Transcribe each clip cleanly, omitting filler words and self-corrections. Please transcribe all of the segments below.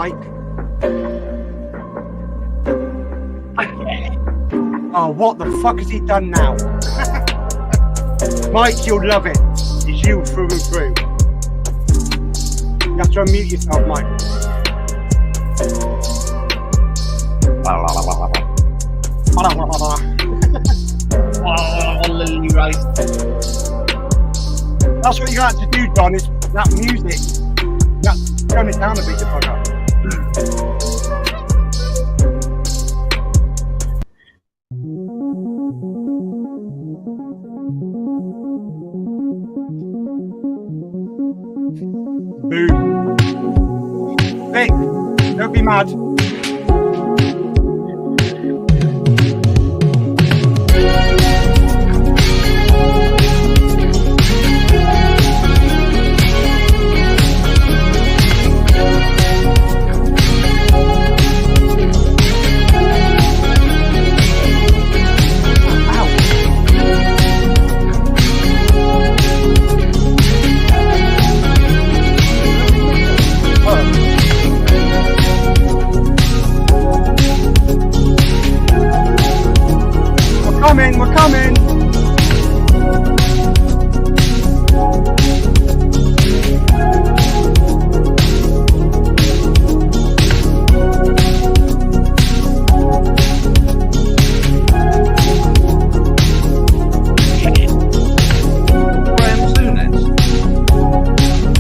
Mike. Oh, what the fuck has he done now? Mike, you'll love it. It's you through and through. You have to unmute yourself, Mike. That's what you have to do, Don, is that music. You have to turn it down a bit to fuck up. Boom. Vic, don't be mad. We're coming.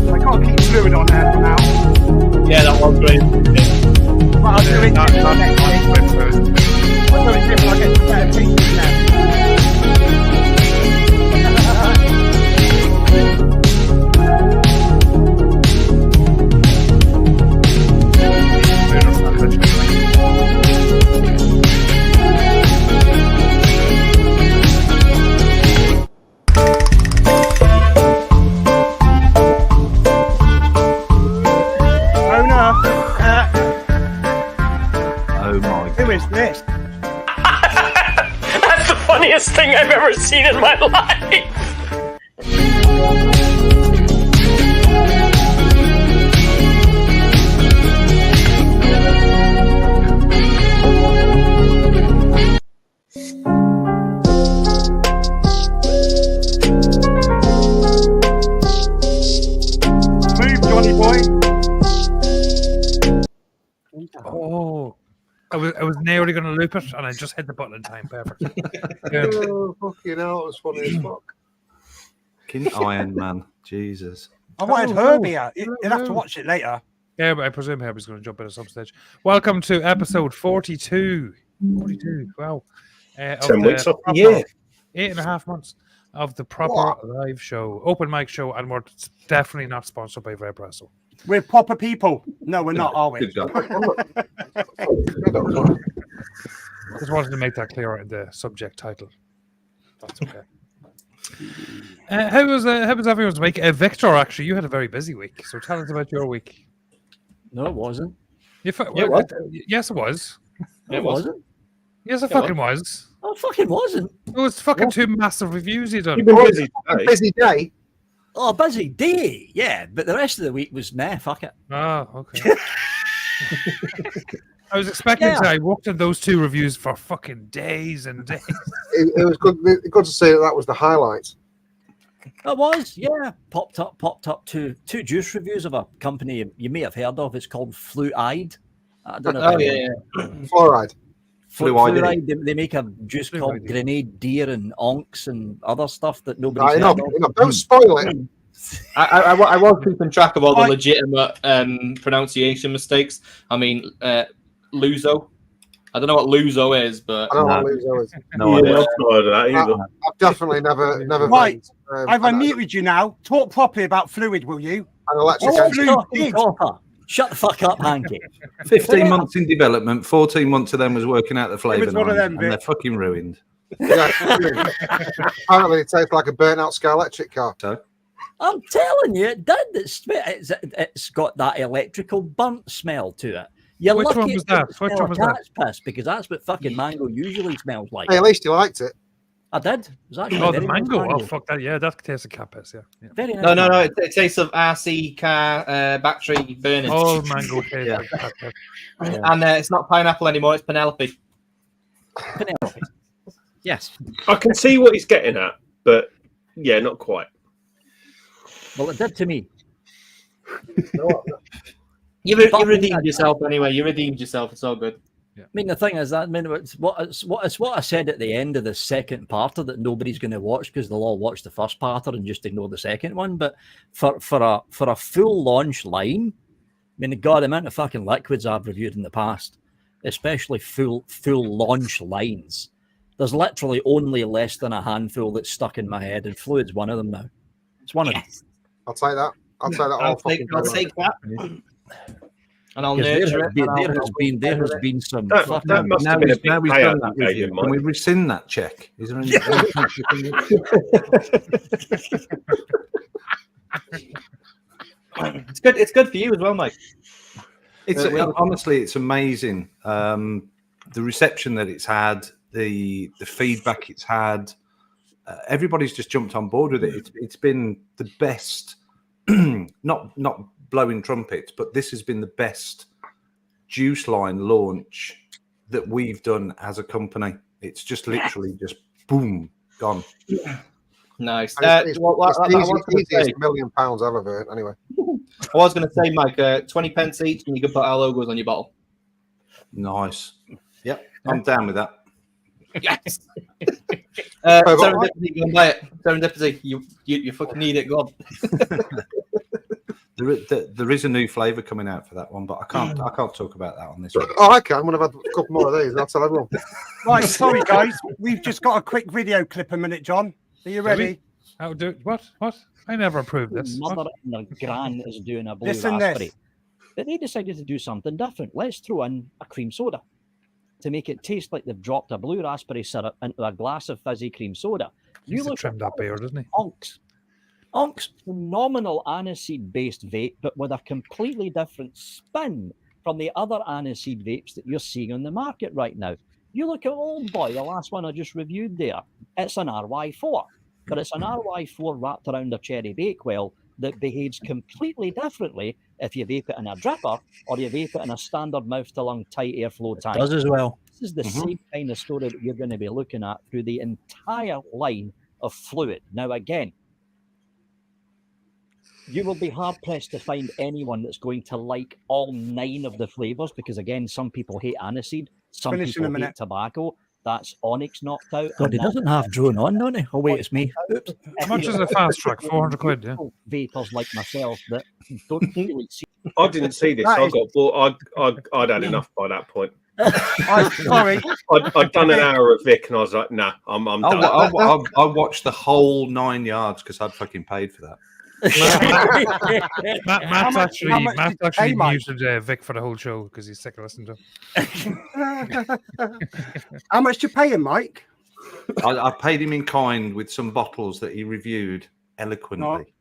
I can't keep fluid on there for now. Yeah, that was great. But I'll do it next week. I'll do it different. I'll get some better pieces now. Who is this? That's the funniest thing I've ever seen in my life. Move, Johnny boy. Oh. I was nearly going to loop it, and I just hit the button in time. Perfect. Oh, fucking hell, it was funny as fuck. Fucking Iron Man. Jesus. I wanted Herbie here. You'll have to watch it later. Yeah, but I presume Herbie's going to jump in at some stage. Welcome to episode 42. 42, wow. 10 weeks up. Yeah. 8.5 months of the Proper Live Show, open mic show, and we're definitely not sponsored by Vaporesso. We're proper people. No, we're not, are we? Good job. Just wanted to make that clear in the subject title. That's okay. How was everyone's week? Victor, actually, you had a very busy week, so tell us about your week. No, it wasn't. Yes, it was. It wasn't. Yes, it fucking was. Oh, it fucking wasn't. It was fucking 2 massive reviews you done. You've been busy today. Busy day. Oh, busy day, yeah. But the rest of the week was nah, fuck it. Oh, okay. I was expecting to. I worked on those 2 reviews for fucking days and days. It was good to see that was the highlight. It was, yeah. Popped up two juice reviews of a company you may have heard of. It's called Fluide. I don't know. Oh, yeah. Fluoride. Fluide. They make a juice called Grenade Deer and Onks and other stuff that nobody's heard of. Don't spoil it. I was keeping track of all the legitimate pronunciation mistakes. I mean, Luzo. I don't know what Luzo is, but I don't know what Luzo is. No, yeah, I've not heard of that either. I've definitely never. Right, I've unmuted you now. Talk properly about fluid, will you? An electric. Shut the fuck up, Hanky. 15 months in development, 14 months of them was working out the flavour, and they're fucking ruined. Yeah, apparently it tastes like a burnt out Sky Electric car. So I'm telling you, it did. It's got that electrical burnt smell to it. You're Which lucky one was that? Which one was that? Piss, because that's what fucking mango usually smells like. Hey, at least you liked it. I did. It was actually Oh, the very nice mango. Oh, fuck that. Yeah, that tastes of cat piss. Yeah. Very nice. No. mango. It tastes of RC car battery burning. All mango tastes Yeah. like cat piss. And it's not pineapple anymore, it's Penelope. Penelope. Yes. I can see what he's getting at, but yeah, not quite. Well, it did to me. You redeemed yourself anyway. You redeemed yourself. It's all good. I mean, the thing is that it's what I said at the end of the second parter that nobody's going to watch because they'll all watch the first parter and just ignore the second one. But for a full launch line, I mean, God, the amount of fucking liquids I've reviewed in the past, especially full launch lines, there's literally only less than a handful that's stuck in my head, and Fluid's one of them now. It's one of them. I'll take that. I'll take that. I'll take that. And I'll nurture it. There has been some. That fucking, must Now have been a he's big done payout that you gave review. him, Can we Mike. rescind that check? Is there any? It's good. It's good for you as well, Mike. It's honestly, it's amazing. The reception that it's had, the feedback it's had. Everybody's just jumped on board with it. It's been the best. not blowing trumpets, but this has been the best juice line launch that we've done as a company. It's just literally just boom, gone. Nice. It's the easiest £1 million I've ever heard. Anyway, I was going to say, Mike, 20 pence each, and you can put our logos on your bottle. Nice. Yep, I'm down with that. Yes. Serendipity, go and buy it. Serendipity, you fucking need it. Go on. There is a new flavour coming out for that one, but I can't talk about that on this one. oh, okay. I'm gonna have a couple more of these. I'll tell everyone. Right, sorry guys, we've just got a quick video clip a minute, John. Are you ready? How do what? I never approved this. Mother What? and their gran is doing a blue Listen raspberry. this. But they decided to do something different. Let's throw in a cream soda to make it taste like they've dropped a blue raspberry syrup into a glass of fizzy cream soda. You He's look trimmed that beard, doesn't he? Onk's phenomenal aniseed-based vape, but with a completely different spin from the other aniseed vapes that you're seeing on the market right now. You look at Old Boy, the last one I just reviewed there. It's an RY4, but it's an RY4 wrapped around a cherry bakewell that behaves completely differently if you vape it in a dripper or you vape it in a standard mouth-to-lung tight airflow tank. Does as well. This is the same kind of story that you're going to be looking at through the entire line of fluid. Now, again, you will be hard-pressed to find anyone that's going to like all 9 of the flavours because, again, some people hate aniseed, some Finish in people a minute. hate tobacco. That's Onyx knocked out. God, he doesn't have drone on, don't he? Oh, wait, it's me. Oops. How much is a fast track? 400 quid, yeah. Vapors like myself that don't really see. I didn't see this. That I is- got bought. I'd had enough by that point. Sorry. I'd done an hour of Vic, and I was like, "Nah, I'm done." I watched the whole 9 yards because I'd fucking paid for that. Matt's much did you pay, Mike? muted Vic for the whole show because he's sick of listening to him. How much do you pay him, Mike? I paid him in kind with some bottles that he reviewed eloquently.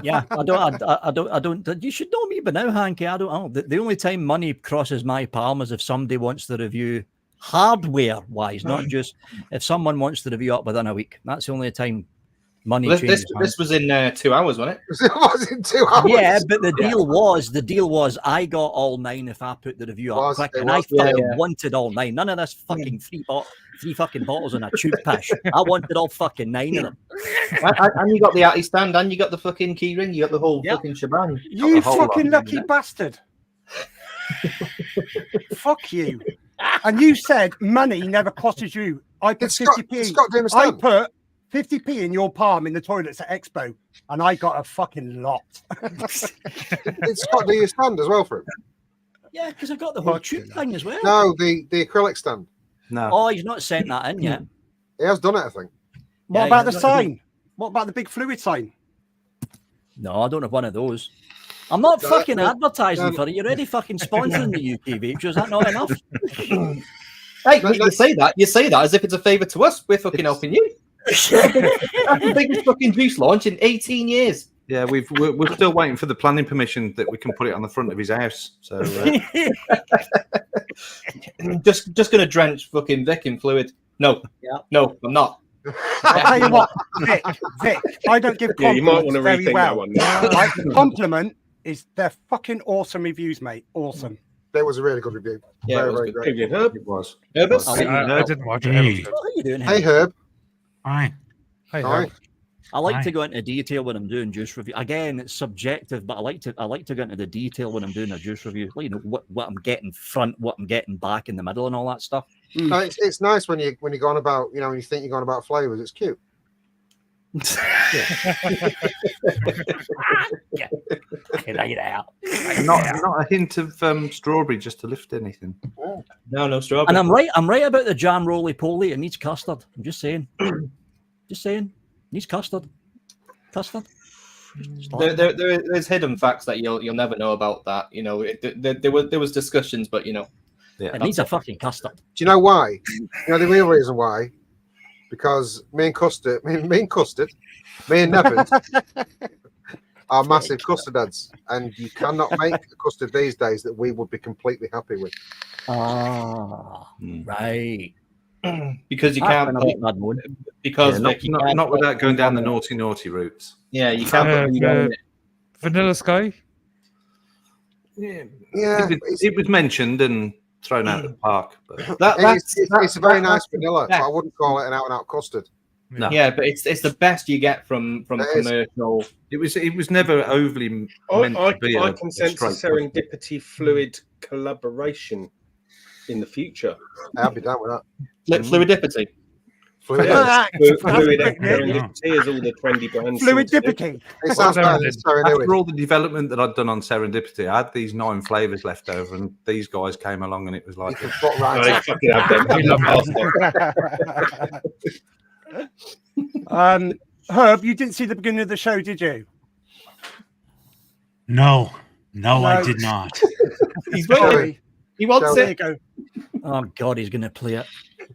Yeah, I don't. You should know me by now, Hanky. I don't. The only time money crosses my palm is if somebody wants to review hardware-wise, not just if someone wants to review up within a week. That's the only time money changes. This was in 2 hours, wasn't it? It was in 2 hours. Yeah, but the deal was I got all 9 if I put the review up quick, and I fucking wanted all 9. None of this fucking three fucking bottles in a tube pish. I wanted all fucking 9 of them. And you got the arty stand, and you got the fucking key ring, you got the whole fucking shebang. You fucking lucky bastard. Fuck you. And you said money never costs you. I put 50p. I put 50p in your palm in the toilets at Expo, and I got a fucking lot. It's got the stand as well for him. Yeah, because I got the whole tube thing as well. No, the acrylic stand. No. Oh, he's not sent that in yet. He has done it, I think. What about the sign? What about the big fluid sign? No, I don't have one of those. I'm not fucking advertising for it. You're already fucking sponsoring the UK vape show. Is that not enough? Hey, you say that as if it's a favour to us. We're fucking helping you. That's the biggest fucking juice launch in 18 years. Yeah, we're still waiting for the planning permission that we can put it on the front of his house. So just gonna drench fucking Vic in fluid. No, I'm not. I'll tell you what, Vic, I don't give compliments Yeah, you might want to very rethink well. that one. Like, compliment is they're fucking awesome reviews, mate. Awesome. That was a really good review. Yeah, Very, it was very good. great. Good, Herb. It was. Herbus? I didn't watch it. Hey. What are you doing Hey, here? Herb. Hi. Hi, Hi. Herb. I like Aye. to go into detail when I'm doing juice review. Again, it's subjective, but I like to go into the detail when I'm doing a juice review. Like, you know what I'm getting front, what I'm getting back in the middle, and all that stuff. It's nice when you're going about, when you think you're going about flavors. It's cute. Right out. Not a hint of strawberry just to lift anything. No strawberry. And I'm right about the jam roly poly. It needs custard. I'm just saying. Just saying. Needs custard. Custard. There's hidden facts that you'll never know about that. You know, there was discussions, but Yeah. It needs a fucking custard. Do you know why? The real reason why? Because me and Nevans are massive custard heads, and you cannot make a custard these days that we would be completely happy with. Ah, right. because you can't. Because Yeah, Vic, you not can't without going down the naughty routes. Yeah, you can't. put it. Vanilla Sky. Yeah, it was mentioned and thrown out of the park. But it's a very nice vanilla. But I wouldn't call it an out-and-out custard. No. Yeah, but it's the best you get from commercial. It was never overly meant I to be. I a can sense a straight serendipity fluid collaboration in the future. I'll be down with that. Fluidipity. Yeah, Fluid- fluid Fluid- serendipity is all the trendy brands. Fluidipity. It sounds better than serendipity. After all the development that I'd done on Serendipity, I had these 9 flavors left over, and these guys came along, and it was like, I fucking have them. Herb, you didn't see the beginning of the show, did you? No, I did not. He's waiting. He wants There you it. go. Oh God, he's gonna play it.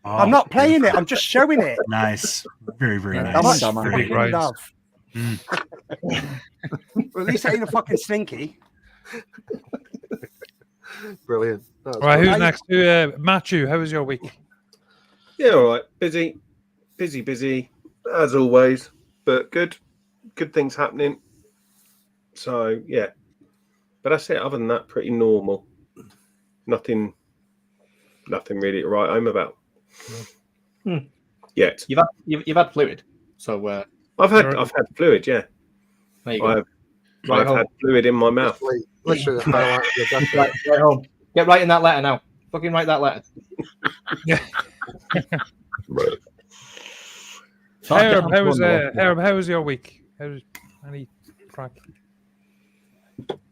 Oh, I'm not playing it. I'm just showing it. Nice. Very, very Yeah, nice. come on, Very Right. Love. Mm. Well, at least it ain't a fucking slinky. Brilliant. That was Right, good. who's next? Matthew, how was your week? Yeah, all right. Busy, as always, but good things happening. So yeah, but that's it. Other than that, pretty normal. Nothing really to write home about. Yet. You've had fluid, so I've had fluid. Yeah, there you go. I've had fluid in my mouth. Literally, Right home. Get writing that letter now. Fucking write that letter. Herb, how was your week? How was any crack?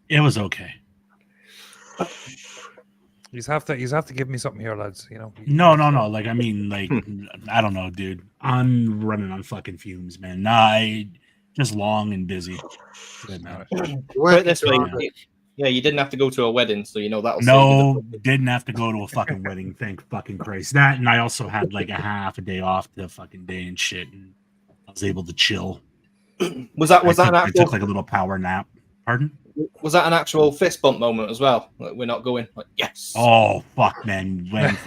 It was okay. You have to give me something here, lads. You know. No. Like, I mean, like, I don't know, dude. I'm running on fucking fumes, man. I just long and busy. Good, man. Put it this way, yeah, you didn't have to go to a wedding, so you know that'll. No, didn't have to go to a fucking wedding. Thank fucking Christ. That, and I also had like a half a day off the fucking day and shit, and I was able to chill. Was that an I actual? took like a little power nap. Pardon? Was that an actual fist bump moment as well? Like, we're not going. Like, yes. Oh fuck, man! When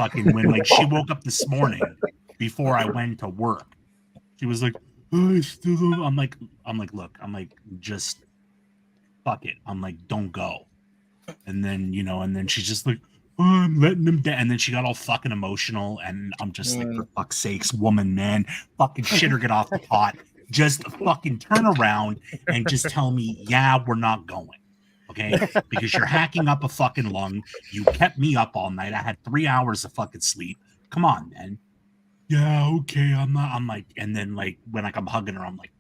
like she woke up this morning before I went to work, she was like, oh, I'm like, look, I'm like, just fuck it. I'm like, don't go. And then she's just like, oh, I'm letting him down. And then she got all fucking emotional, and I'm just like, for fuck's sakes, woman, man, fucking shit her, get off the pot. Just fucking turn around and just tell me, yeah, we're not going. Okay? Because you're hacking up a fucking lung. You kept me up all night. I had 3 hours of fucking sleep. Come on, man. Yeah, okay. I'm like, and then like when I'm hugging her, I'm like,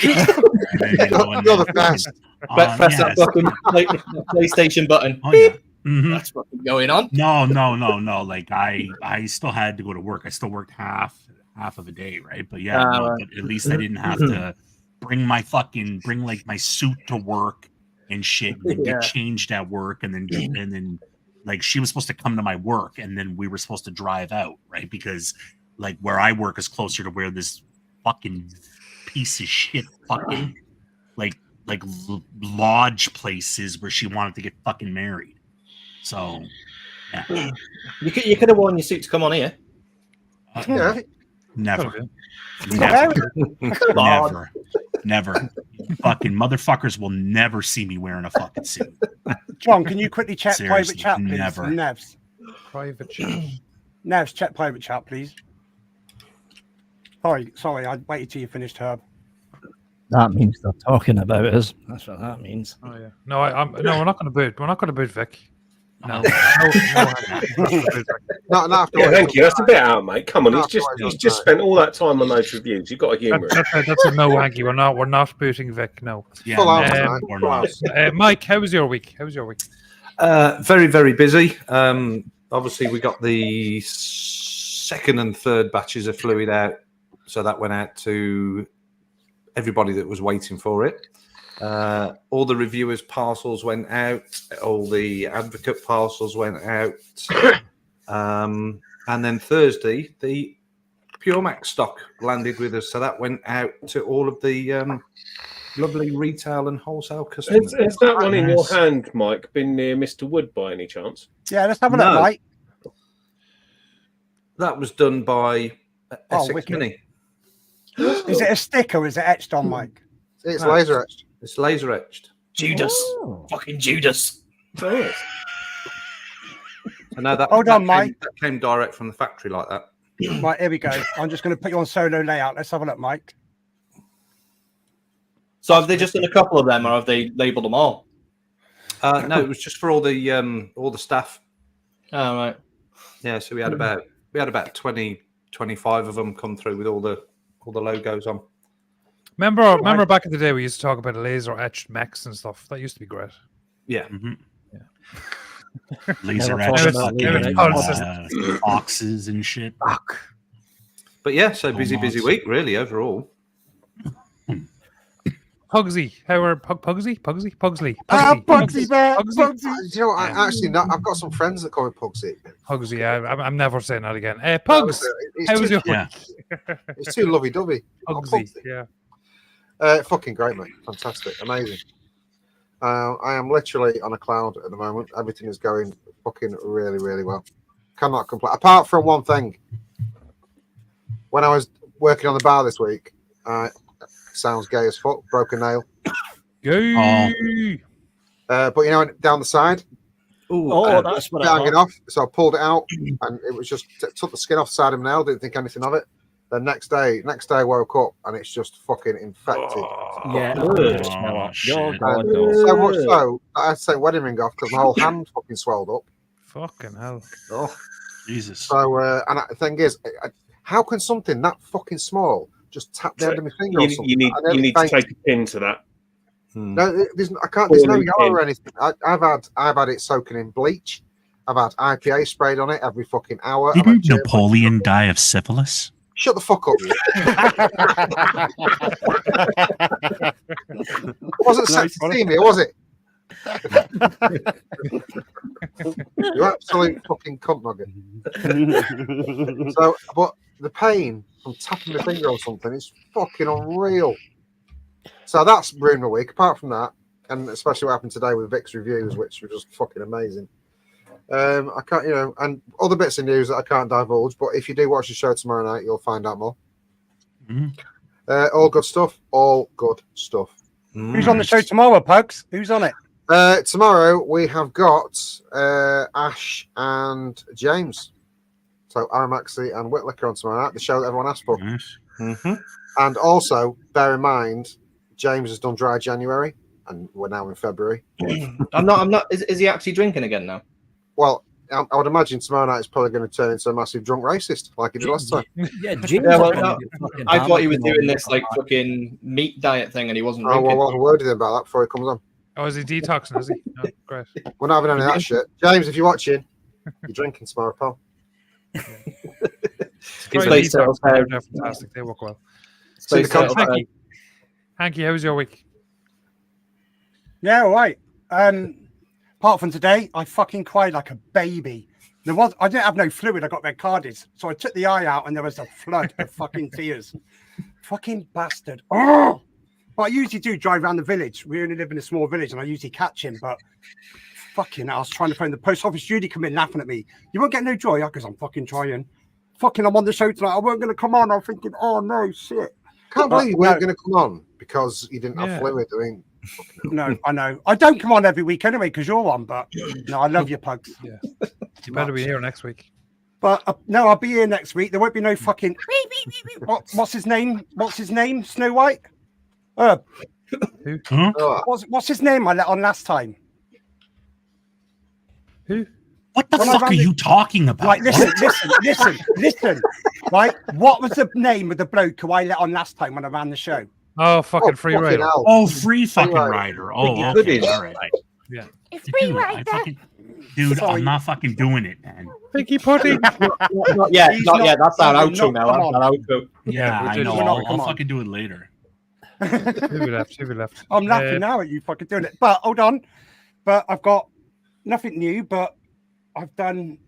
You're the best. Press that fucking PlayStation button. Oh, yeah. Mm-hmm. That's fucking going on. No. Like I still had to go to work. I still worked half of a day, right? But yeah, but at least I didn't have to bring my suit to work and shit, and get changed at work, and then like she was supposed to come to my work, and then we were supposed to drive out, right? Because like where I work is closer to where this fucking piece of shit fucking like lodge places where she wanted to get fucking married. So yeah, You could have worn your suit to come on here. Yeah. Never. Never. Never. Never. Fucking motherfuckers will never see me wearing a fucking suit. John, can you quickly check Seriously, private chat, please? never. Nevs. Private chat. Nevs, check private chat, please. Sorry, I waited till you finished, Herb. That means they're talking about us. That's what that means. Oh yeah. No, no, we're not going to boot. We're not going to boot Vic. No. Not after. Yeah, thank you. That's a bit out, mate. Come on, he's just spent all that time on those reviews. You've got to humour it. That's a no, Hanky. We're not booting Vic. No. Yeah, Full out, Mike, how was your week? Very, very busy. Obviously, we got the second and third batches of fluid out, so that went out to everybody that was waiting for it. All the reviewers' parcels went out. All the advocate parcels went out. And then Thursday, the Pure Max stock landed with us, so that went out to all of the lovely retail and wholesale customers. Has that one in your hand, Mike, been near Mr. Wood by any chance? Yeah, let's have a look, Mike. That was done by Essex Mini. Is it a stick or is it etched on, Mike? It's laser etched. It's laser etched. Judas. Fucking Judas. So now that, Hold on, Mike. That came direct from the factory like that. Right, here we go. I'm just going to put you on solo layout. Let's have a look, Mike. So have they just done a couple of them, or have they labelled them all? No, it was just for all the staff. Oh right. Yeah, so we had about 20, 25 of them come through with all the logos on. Remember back in the day we used to talk about laser etched mechs and stuff. That used to be great. Yeah. Mm-hmm. Yeah. Laser etched fucking boxes and shit. Fuck. But yeah, so busy week really overall. Pugsy, how are Pugsley? Pugsy. You know, I've got some friends that call me Pugsy. Pugsy, yeah, I'm never saying that again. Pugs, how was your week? It's too lovey-dovey. Pugsy, yeah. Fucking great, mate. Fantastic. Amazing. I am literally on a cloud at the moment. Everything is going fucking really, really well. Cannot complain. Apart from one thing. When I was working on the bar this week, sounds gay as fuck, broke a nail. Gay. But you know, down the side. That's what I hanging off. So I pulled it out and it was just took the skin off the side of the nail, didn't think anything of it. The next day I woke up and it's just fucking infected. Yeah. So much so I had to take wedding ring off because my whole hand fucking swelled up. Fucking hell. Oh. Jesus. So and the thing is, how can something that fucking small just tap the end of my finger or something? You need to take a pin to that. No, I can't. There's no yellow or anything. I've had it soaking in bleach. I've had IPA sprayed on it every fucking hour. Didn't Napoleon die of syphilis? Shut the fuck up. It wasn't septicemia, was it? You absolute fucking cunt nugget. So, but the pain from tapping my finger on something is fucking unreal. So that's ruined my week. Apart from that, and especially what happened today with Vic's reviews, which were just fucking amazing. I can't, and other bits of news that I can't divulge. But if you do watch the show tomorrow night, you'll find out more. All good stuff. All good stuff. Who's on the show tomorrow, Pugs? Who's on it? Tomorrow we have got Ash and James. So Aramaxi and Whitlicker on tomorrow night, the show that everyone asked for. And also, bear in mind, James has done dry January, and we're now in February. I'm not. Is he actually drinking again now? Well, I would imagine tomorrow night is probably going to turn into a massive drunk racist, like he did last time. Yeah, James. I thought he was doing this like fucking meat diet thing, and he wasn't. Oh, well, I'll word with him about that before he comes on. Oh, is he detoxing? Is he? Oh, great. We're not having any of that shit. James, if you're watching, you're drinking tomorrow, pal. They're fantastic. They work well. Hanky, how was your week? Yeah, all right. Apart from today, I fucking cried like a baby. I didn't have no fluid. I got red carded, so I took the eye out, and there was a flood of fucking tears. Fucking bastard. Oh! But I usually do drive around the village. We only live in a small village, and I usually catch him. But fucking, I was trying to phone the post office. Judy come in laughing at me. You won't get no joy because I'm fucking trying. fucking, I'm on the show tonight. I weren't going to come on. I'm thinking, oh no, shit. Can't believe you weren't going to come on because you didn't have fluid. I mean, no, I know. I don't come on every week anyway because you're on, but no, I love you, Pugs. Yeah. You better be here next week. But no, I'll be here next week. There won't be no fucking. What's his name? What's his name? Snow White? Who? What's his name I let on last time? Who? What the fuck are you talking about? Right, listen. Right, what was the name of the bloke who I let on last time when I ran the show? Oh, fucking Free Rider. hell. Oh, Free fucking Rider. Oh, okay. All right. Yeah. It's Free Rider. Dude, Sorry. I'm not fucking doing it, man. Pinky pudding. Not yet. That's our outro now. That's our outro. Yeah, I know. We're not- I'll fucking do it later. Who we left? I'm laughing now at you fucking doing it. But hold on. But I've got nothing new, but I've done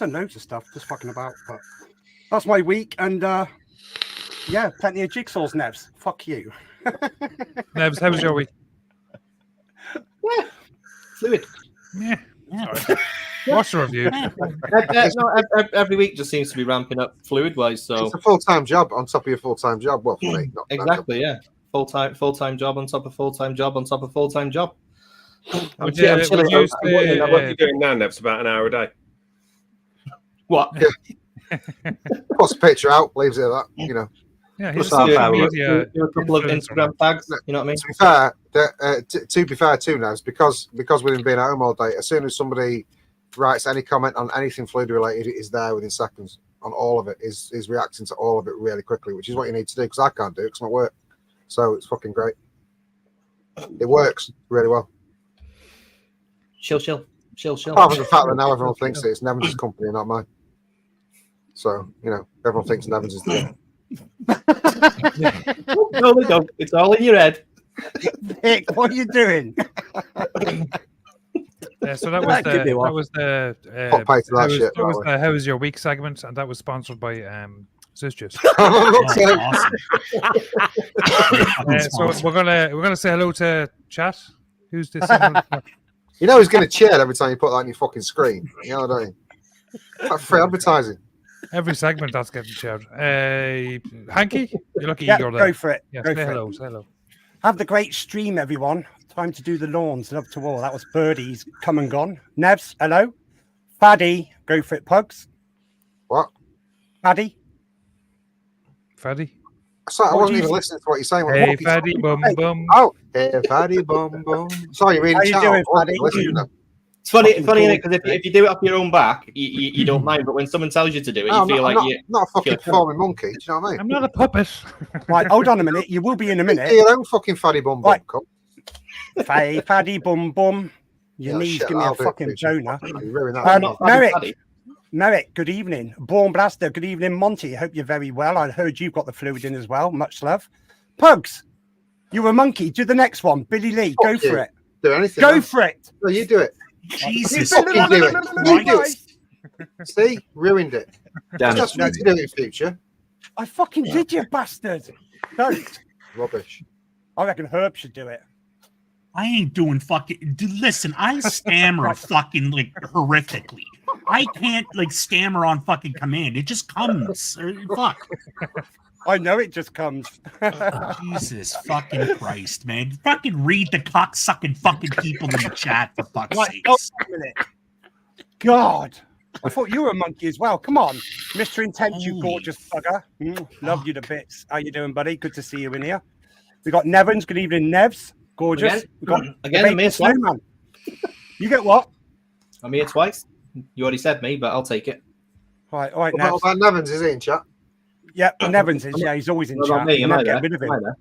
loads of stuff just fucking about. But that's my week, and yeah, plenty of jigsaws, Nevs. Fuck you. Nevs, how was your week? Fluid. Yeah. What's the review? Every week just seems to be ramping up fluid-wise. So it's a full-time job on top of your full-time job. Well, for me, not exactly, yeah. Full-time job on top of full-time job on top of full-time job. Would you What are you doing now, Nevs? About an hour a day. What? Puts a picture out, leaves it at that. You know. Yeah, Plus he's half social hour. media Do a couple of Instagram tags. You know what I mean? To be fair, to be fair too, now, because with him being at home all day, as soon as somebody writes any comment on anything fluid related, it is there within seconds on all of it. Is reacting to all of it really quickly, which is what you need to do because I can't do it because I'm at work. So it's fucking great. It works really well. Chill. Apart from the fact that now everyone thinks that it's Nevans' company, not mine. So you know, everyone thinks Nevans is the. No, they don't. It's all in your head. Nick, what are you doing? So that was the how was your week segment, and that was sponsored by Zizjuice. So we're gonna say hello to chat. Who's this? You know he's going to cheer every time you put that on your fucking screen. You know, don't you? Like free advertising. Every segment that's getting shared. Hanky, you're lucky Yeah, you go there. go for it. Yeah, Go say for hello. it. Say hello. Have the great stream, everyone. Time to do the lawns. Love to all. That was Birdie's come and gone. Nevs, hello. Faddy, go for it, Pugs. What? Faddy. Sorry, I What wasn't do you even say? listening to what you're saying. Hey, Faddy, bum bum. Oh, hey, Faddy, bum bum. Sorry, you're reading How you chat. doing, I wasn't Faddy? listening to them. It's funny, Fucking cool. because if you do it off your own back, you don't mind. But when someone tells you to do it, No, you feel like you. not a fucking feel- performing monkey. Do you know what I mean? I'm not a puppet. Right, hold on a minute. You will be in a Do minute. your own fucking Faddy bum bum. Right. Come. Faddy, bum bum. Your Yeah, knees shit, give me a I'll do it, fucking please. donor. You ruined that. Not Merrick, Paddy. Merrick, good evening. Born Blaster, good evening. Monty, hope you're very well. I heard you've got the fluid in as well. Much love. Pugs, you're a monkey. Do the next one. Billy Lee, go Fuck for you. it. Do anything. Go man. for it. No, you do it. Jesus fucking do it. Christ. See, ruined it. Damn That's it. what you do in future. I fucking did, you bastard. Don't. Rubbish. I reckon Herb should do it. I ain't doing fucking. Dude, listen, I stammer fucking like horrifically. I can't like stammer on fucking command. It just comes. Fuck. I know it just comes. Jesus fucking Christ, man. Fucking read the cocksucking fucking people in the chat for fuck's Right, sake. hold on a minute. God. I thought you were a monkey as well. Come on, Mr. Intent, you Holy gorgeous bugger. Love you to bits. How you doing, buddy? Good to see you in here. We got Nevans. Good evening, Nevs. Gorgeous. Again? We got Again, the I'm here Vaping twice. Snowman. You get what? I'm here twice. You already said me, but I'll take it. Right, all right, What Nevs. about Nevans? Is he in chat? Yeah, Nevans is. Yeah, he's always in What about chat. me? You Am I never there? get rid of him. Am I there?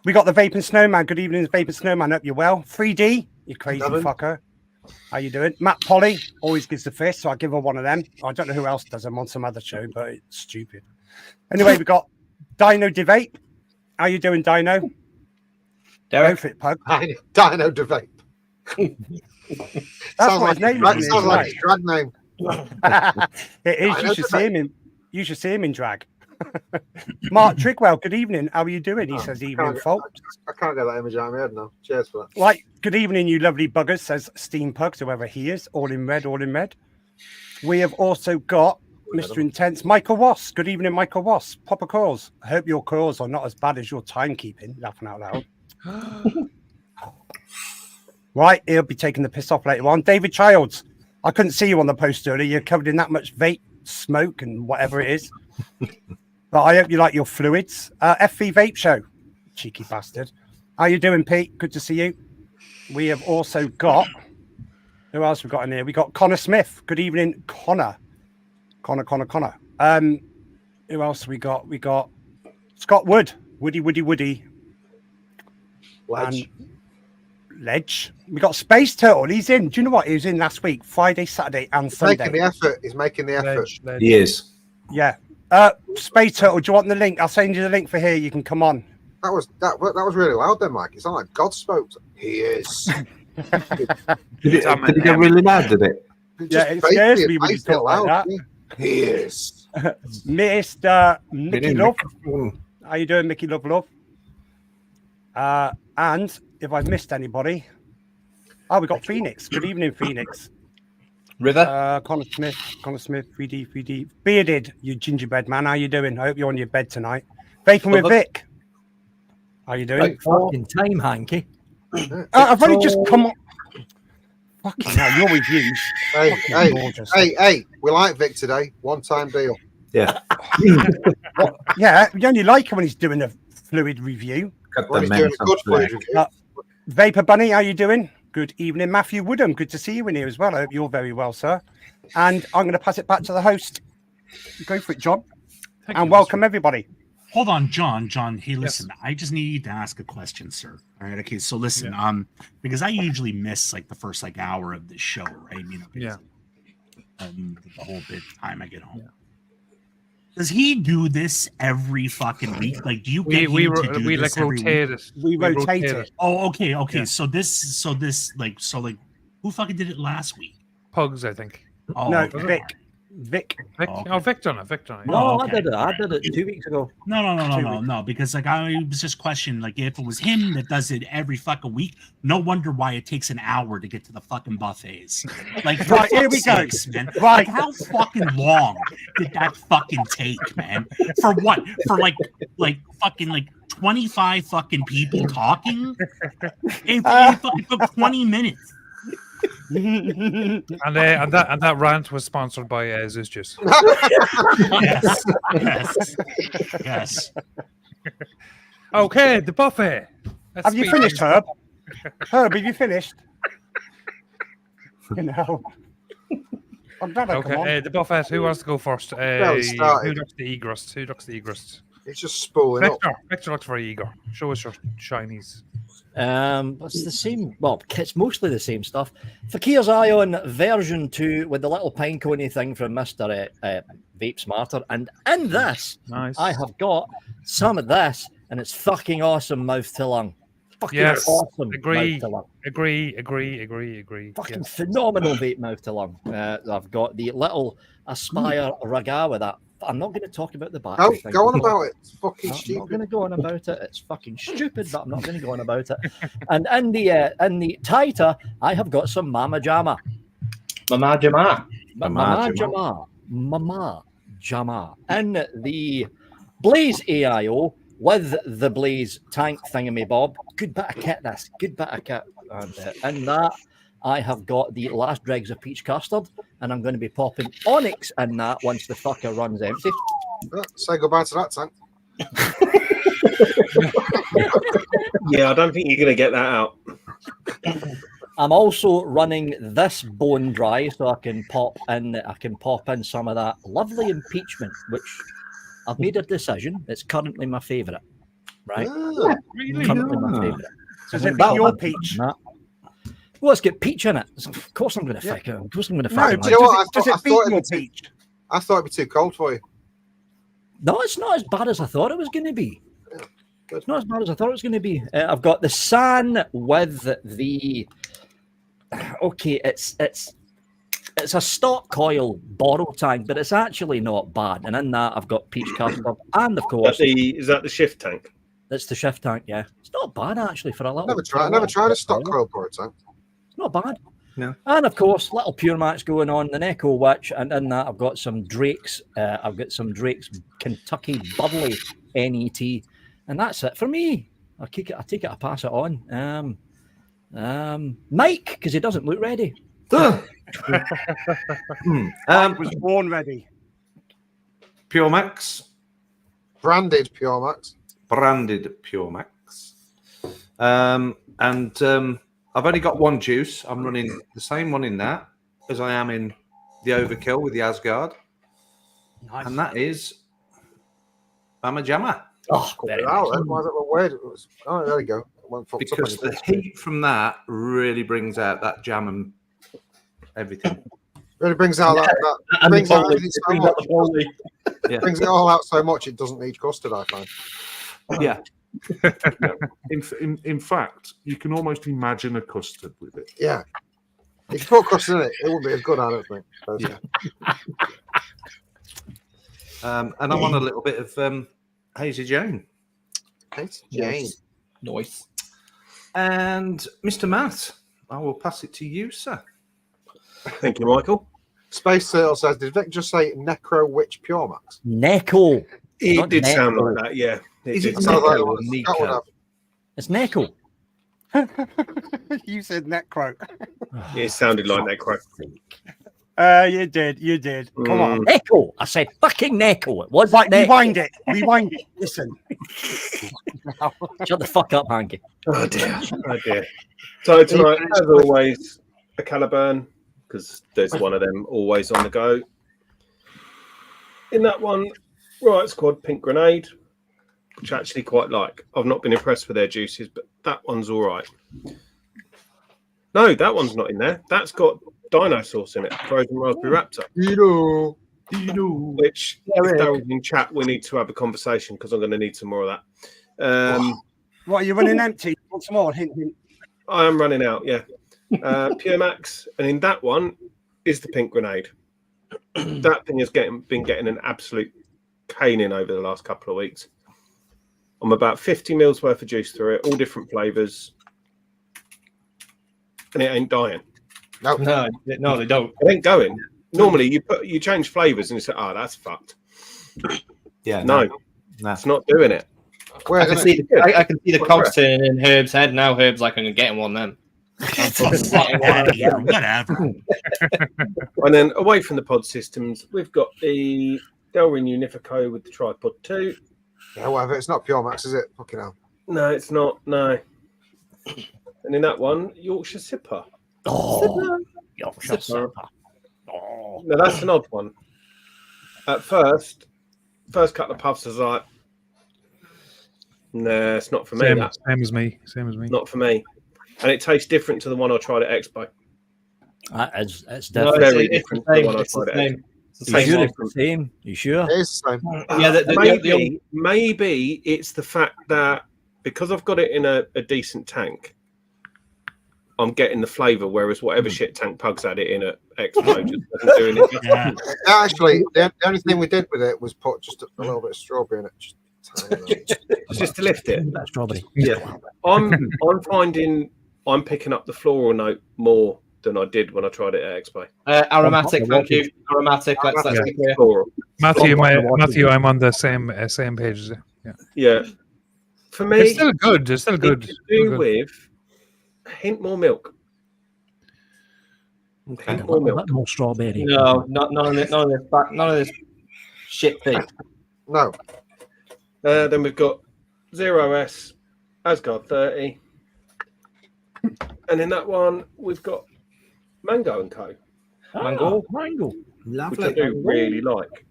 We got the Vaping Snowman. Good evening, Vaping Snowman. Hope you're well. 3D, you crazy Nevin. fucker. How you doing? Matt Polly always gives the fist, so I give her one of them. I don't know who else does them on some other show, but it's stupid. Anyway, we got Dino Debate. How you doing, Dino? Go Derek? for it, Pug. Dino Debate. That's what his name is. Sounds like his drag name. It is. Dino You should see him in. You should see him in drag. Mark Trigwell. Good evening. How are you doing? He says evening, folks. I can't get that image out of my head now. Cheers for that. Right. Good evening, you lovely buggers. Says Steampugs, whoever he is. All in red. All in red. We have also got Mr. Intense, Michael Wass. Good evening, Michael Wass. Proper Coils. I hope your coils are not as bad as your timekeeping. Laughing out loud. Right, he'll be taking the piss off later on. David Childs. I couldn't see you on the post earlier. You're covered in that much vape, smoke, and whatever it is. But I hope you like your fluids. FV Vape Show. Cheeky bastard. How you doing, Pete? Good to see you. We have also got... Who else we got in here? We got Connor Smith. Good evening, Connor. Connor. Who else we got? We got Scott Wood. Woody. Ledge. Ledge. We got Space Turtle. He's in. Do you know what? He was in last week, Friday, Saturday, and Sunday. He's making the effort. Ledge. He is. Yeah. Space Turtle, do you want the link? I'll send you the link for here. You can come on. That was really loud then, Mike. It sounded like God spoke. He is. Did it get really loud, did it? Yeah, it scares me when you talk like that. He is. Mr. Mickey Love. How you doing, Mickey Love? And if I've missed anybody, we got Phoenix. Good evening, Phoenix. River. Connor Smith, 3D. Bearded, you gingerbread man. How you doing? I hope you're on your bed tonight. Vaping with Vic. How you doing? Right, fucking time, Hanky. I've only just come on. Fucking hell, your reviews. Hey, we like Vic today. One-time deal. Yeah. Yeah, you only like him when he's doing a fluid review. When he's doing a good fluid review. Vapor Bunny, how you doing? Good evening. Matthew Woodham, good to see you in here as well. I hope you're very well, sir. And I'm going to pass it back to the host. Go for it, John. And welcome, everybody. Hold on, John. Hey, listen, I just need to ask a question, sir. All right, okay. So listen, because I usually miss like the first hour of this show, right? You know, the whole bit of time I get home. Yeah. Does he do this every fucking week? Like, do you get him to do this every week? We rotate it. Oh, okay. Yeah. So this, who fucking did it last week? Pugs, I think. Oh, no, okay. Vic. Oh, Vic done it. No, okay. I did it 2 weeks ago. No. Because I was just questioning, if it was him that does it every fucking week, no wonder why it takes an hour to get to the fucking buffets. Right, here we go, man. Right, how fucking long did that fucking take, man? For what? For fucking 25 fucking people talking? It fucking took 20 minutes. and that rant was sponsored by Zeus Juice. Yes. Okay, the buffet. Have you finished, Herb? Herb, have you finished? I'm glad I come on. The buffet. Who wants to go first? Who looks the eagerest? It's just spooling up. Victor looks very eager. Show us your shinies. It's the same. Well, it's mostly the same stuff. Fakir's Ion version 2 with the little pine coney thing from Mr. Vape Smarter. And in this, I have got some of this, and it's fucking awesome mouth to lung. Fucking awesome. Agree. Fucking phenomenal vape mouth to lung. I've got the little Aspire Raga with that. I'm not going to talk about the battery thing. Go on about it. It's fucking stupid. I'm not going to go on about it. It's fucking stupid, but I'm not going to go on about it. And in the Taita, I have got some Mama Jama. Mama Jama. And the Blaze AIO with the Blaze tank thingamy-bob. Good bit of kit, this. Good bit of kit. And in that, I have got the last dregs of peach custard, and I'm going to be popping Onyx in that once the fucker runs empty. Say goodbye to that tank. Yeah, I don't think you're going to get that out. I'm also running this bone dry, so I can pop in some of that lovely impeachment, which I've made a decision. It's currently my favourite. Right? Really? Currently my favourite. Does it be your peach? Well, let's get peach in it. Of course, I'm going to fuck it. Of course, I'm going to fuck it. Do you know what? Does it beat your peach? I thought it'd be too cold for you. No, it's not as bad as I thought it was going to be. It's not as bad as I thought it was going to be. I've got the San with the. Okay, it's a stock coil borrow tank, but it's actually not bad. And in that, I've got peach custard, and of course, is that the shift tank? That's the shift tank. Yeah, it's not bad actually for a little. Never tried a stock coil borrow tank. It's not bad. No. And of course, little pure match going on, the Neko Witch, and in that I've got some Drake's. I've got some Drake's Kentucky Budley NET, and that's it for me. I take it, I pass it on. Mike, because he doesn't look ready. I was born ready. Pure Max. Branded Pure Max. Branded Pure Max. I've only got one juice. I'm running the same one in that as I am in the Overkill with the Asgard. Nice. And that is Bama Jamma. Oh, very nice. Why is it weird? Oh, there we go. Because the heat from that really brings out that jam and everything. Really brings out that And brings the out bowling. everything It so brings out much. the bowling. Yeah. Brings it all out so much it doesn't need custard, I find. Yeah. In fact, you can almost imagine a custard with it. Yeah. If you put custard in it, it wouldn't be as good, I don't think. Yeah. And I want a little bit of Hazy Jane. Hazy Jane. Nice. And Mr. Matt, I will pass it to you, sir. Thank you, Michael. Space Turtle says, did Vic just say Necro Witch Pure Max? Neko. It Not did sound Neko. like that, yeah. Is did it sound Sounds like Neko it or was. Nico? That would have- It's Neko. You said necro. It sounded like Necro. You did. Come on. Neko. I said fucking Neko. It wasn't Right, Neko. rewind it. Listen. Shut the fuck up, Hanky. Oh dear. Oh dear. So tonight, as always, a Caliburn, because there's one of them always on the go. In that one, Riot Squad Pink Grenade, which I actually quite like. I've not been impressed with their juices, but that one's all right. No, that one's not in there. That's got dino sauce in it, frozen raspberry raptor. Which, if Daryl's in chat, we need to have a conversation because I'm going to need some more of that. What, are you running empty? Want some more? Hint. I am running out, yeah. Pure Max, and in that one is the Pink Grenade. That thing has been getting an absolute caning over the last couple of weeks. I'm about 50 mils worth of juice through it, all different flavors, and it ain't dying. No, they don't. It ain't going. Normally, you change flavors and you say, "Oh, that's fucked." Yeah. No, it's not doing it. I can see the cogs turning in Herb's head now. Herb's like, I'm getting one then. Whatever. And then away from the pod systems, we've got the Delrin Unifico with the Tripod 2. Yeah, whatever. It's not Pure Max, is it? Fucking hell. No, it's not. No. And in that one, Yorkshire Sipper. Oh, Yorkshire Sipper. Oh. Now that's an odd one. At first couple of puffs, I was like, nah, it's not for me. Same as me. Not for me. And it tastes different to the one I tried at Expo. It's No, definitely very different to the one I tried at Expo. It's the same. You sure? It is the same. Yeah, maybe it's the fact that because I've got it in a decent tank, I'm getting the flavour, whereas whatever shit tank Pugs had it in at Expo just wasn't doing it. Yeah. Actually, the only thing we did with it was put just a little bit of strawberry in it. Just to lift it. That strawberry. Yeah. I'm finding I'm picking up the floral note more than I did when I tried it at Expo. Aromatic, thank you. Aromatic, let's be clear. Floral. Matthew, I'm on the same page as you. Yeah. For me, It's still good. It's still good. it could do with a hint more milk. Okay. Hint more milk. More strawberry. No, none of this shit thing. No. Then we've got 0S, Asgard 30. And in that one, we've got Mango and Co. Mango. Which I do really like.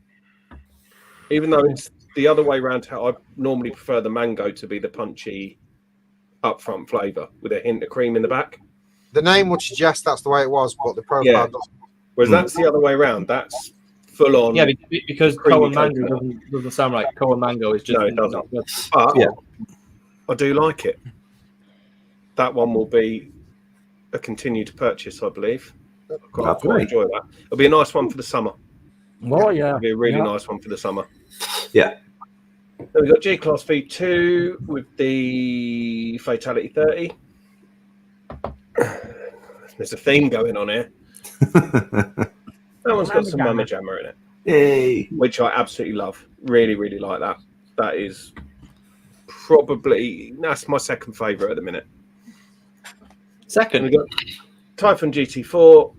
Even though it's the other way around, how I normally prefer the mango to be the punchy upfront flavour with a hint of cream in the back. The name would suggest that's the way it was, but the profile doesn't. Whereas that's the other way around. That's full on. Yeah, because creamy Coa Mango coconut. doesn't sound right. Coa Mango is just. No, it doesn't. But I do like it. That one will be a continued purchase, I believe. I quite enjoy that. It'll be a nice one for the summer. Oh, yeah. It'll be a really nice one for the summer. Yeah. Then we've got G Class V2 with the Fatality 30. There's a theme going on here. That one's got some Mama Jammer in it. Yay. Which I absolutely love. Really, really like that. That is probably, that's my second favourite at the minute. Second. We've got Typhon GT4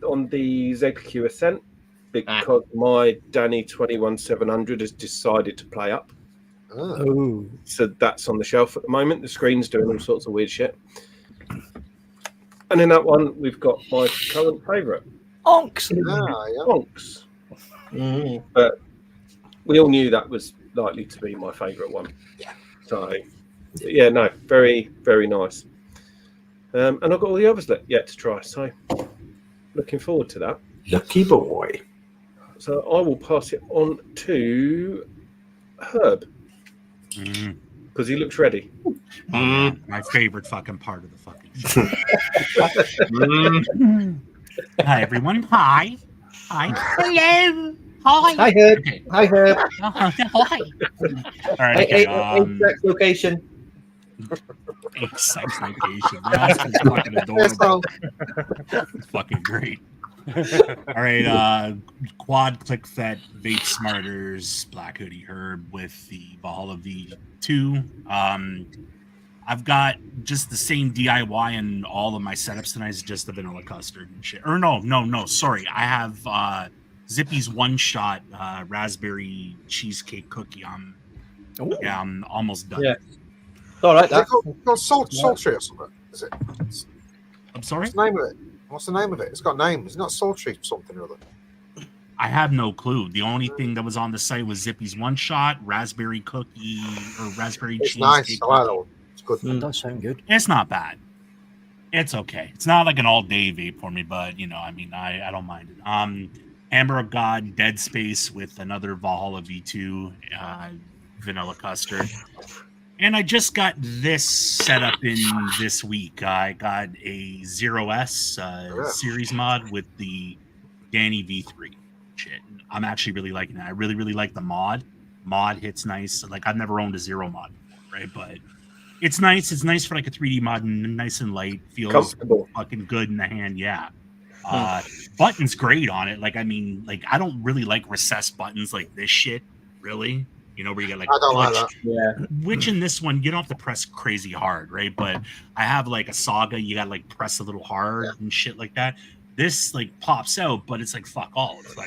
on the ZQ Ascent because my Danny 21700 has decided to play up. Oh. So that's on the shelf at the moment. The screen's doing all sorts of weird shit. And in that one, we've got my current favourite. Onks. Onks. But we all knew that was likely to be my favourite one. So, yeah, no, very, very nice. And I've got all the others yet to try. So, looking forward to that. Lucky boy. So, I will pass it on to Herb. Because he looks ready. My favorite fucking part of the fucking show. Hi, everyone. Hi. Hello. Hi. Hi, Herb. Okay. Hi, Herb. Hi. All right. Hey, Okay, sex location. sex location. That's fucking adorable. It's fucking great. All right. Quad click fet vape smarters Black Hoodie Herb with the Valhalla V2. I've got just the same DIY in all of my setups tonight. It's just the vanilla custard and shit. Or no. Sorry, I have Zippy's one shot raspberry cheesecake cookie. I'm almost done. Yeah. All right. Is it got sultry or something? Is it? I'm sorry. What's the name of it? What's the name of it? It's got a name. It's not sultry something or other. I have no clue. The only thing that was on the site was Zippy's one shot raspberry cookie or raspberry It's cheesecake. nice. I like that one. It's good. That does sound good. It's not bad. It's okay. It's not like an all-day vape for me, but I don't mind it. Amber of God, Dead Space with another Valhalla V2 vanilla custard. And I just got this set up in this week. I got a 0S series mod with the Danny V3 shit. I'm actually really liking it. I really, really like the mod. Mod hits nice. Like, I've never owned a zero mod, right? But it's nice. It's nice for like a 3D mod, and nice and light. Feels comfortable. Fucking good in the hand. Yeah. Buttons great on it. I don't really like recessed buttons like this shit, really. Where you get like, I don't like that. Yeah. Which in this one you don't have to press crazy hard, right? But I have like a Saga, you gotta like press a little hard and shit like that. This like pops out, but it's like fuck all. It's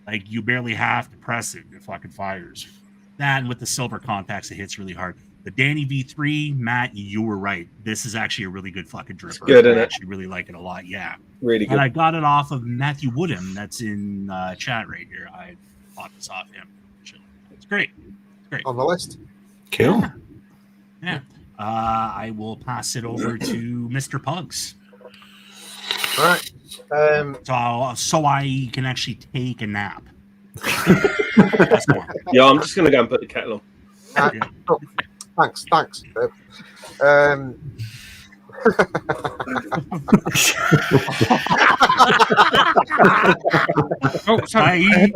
like you barely have to press it. It fucking fires. That and with the silver contacts, it hits really hard. The Danny V3, Matt, you were right. This is actually a really good fucking dripper. It's good, isn't I it? actually really like it a lot. Yeah. Really good. And I got it off of Matthew Woodham. That's in chat right here. I bought this off him. It's great. On the list. Cool. Yeah. I will pass it over to Mr. Pugs. All right. So I can actually take a nap. Yeah, I'm just going to go and put the kettle on. Thanks. Oh, sorry.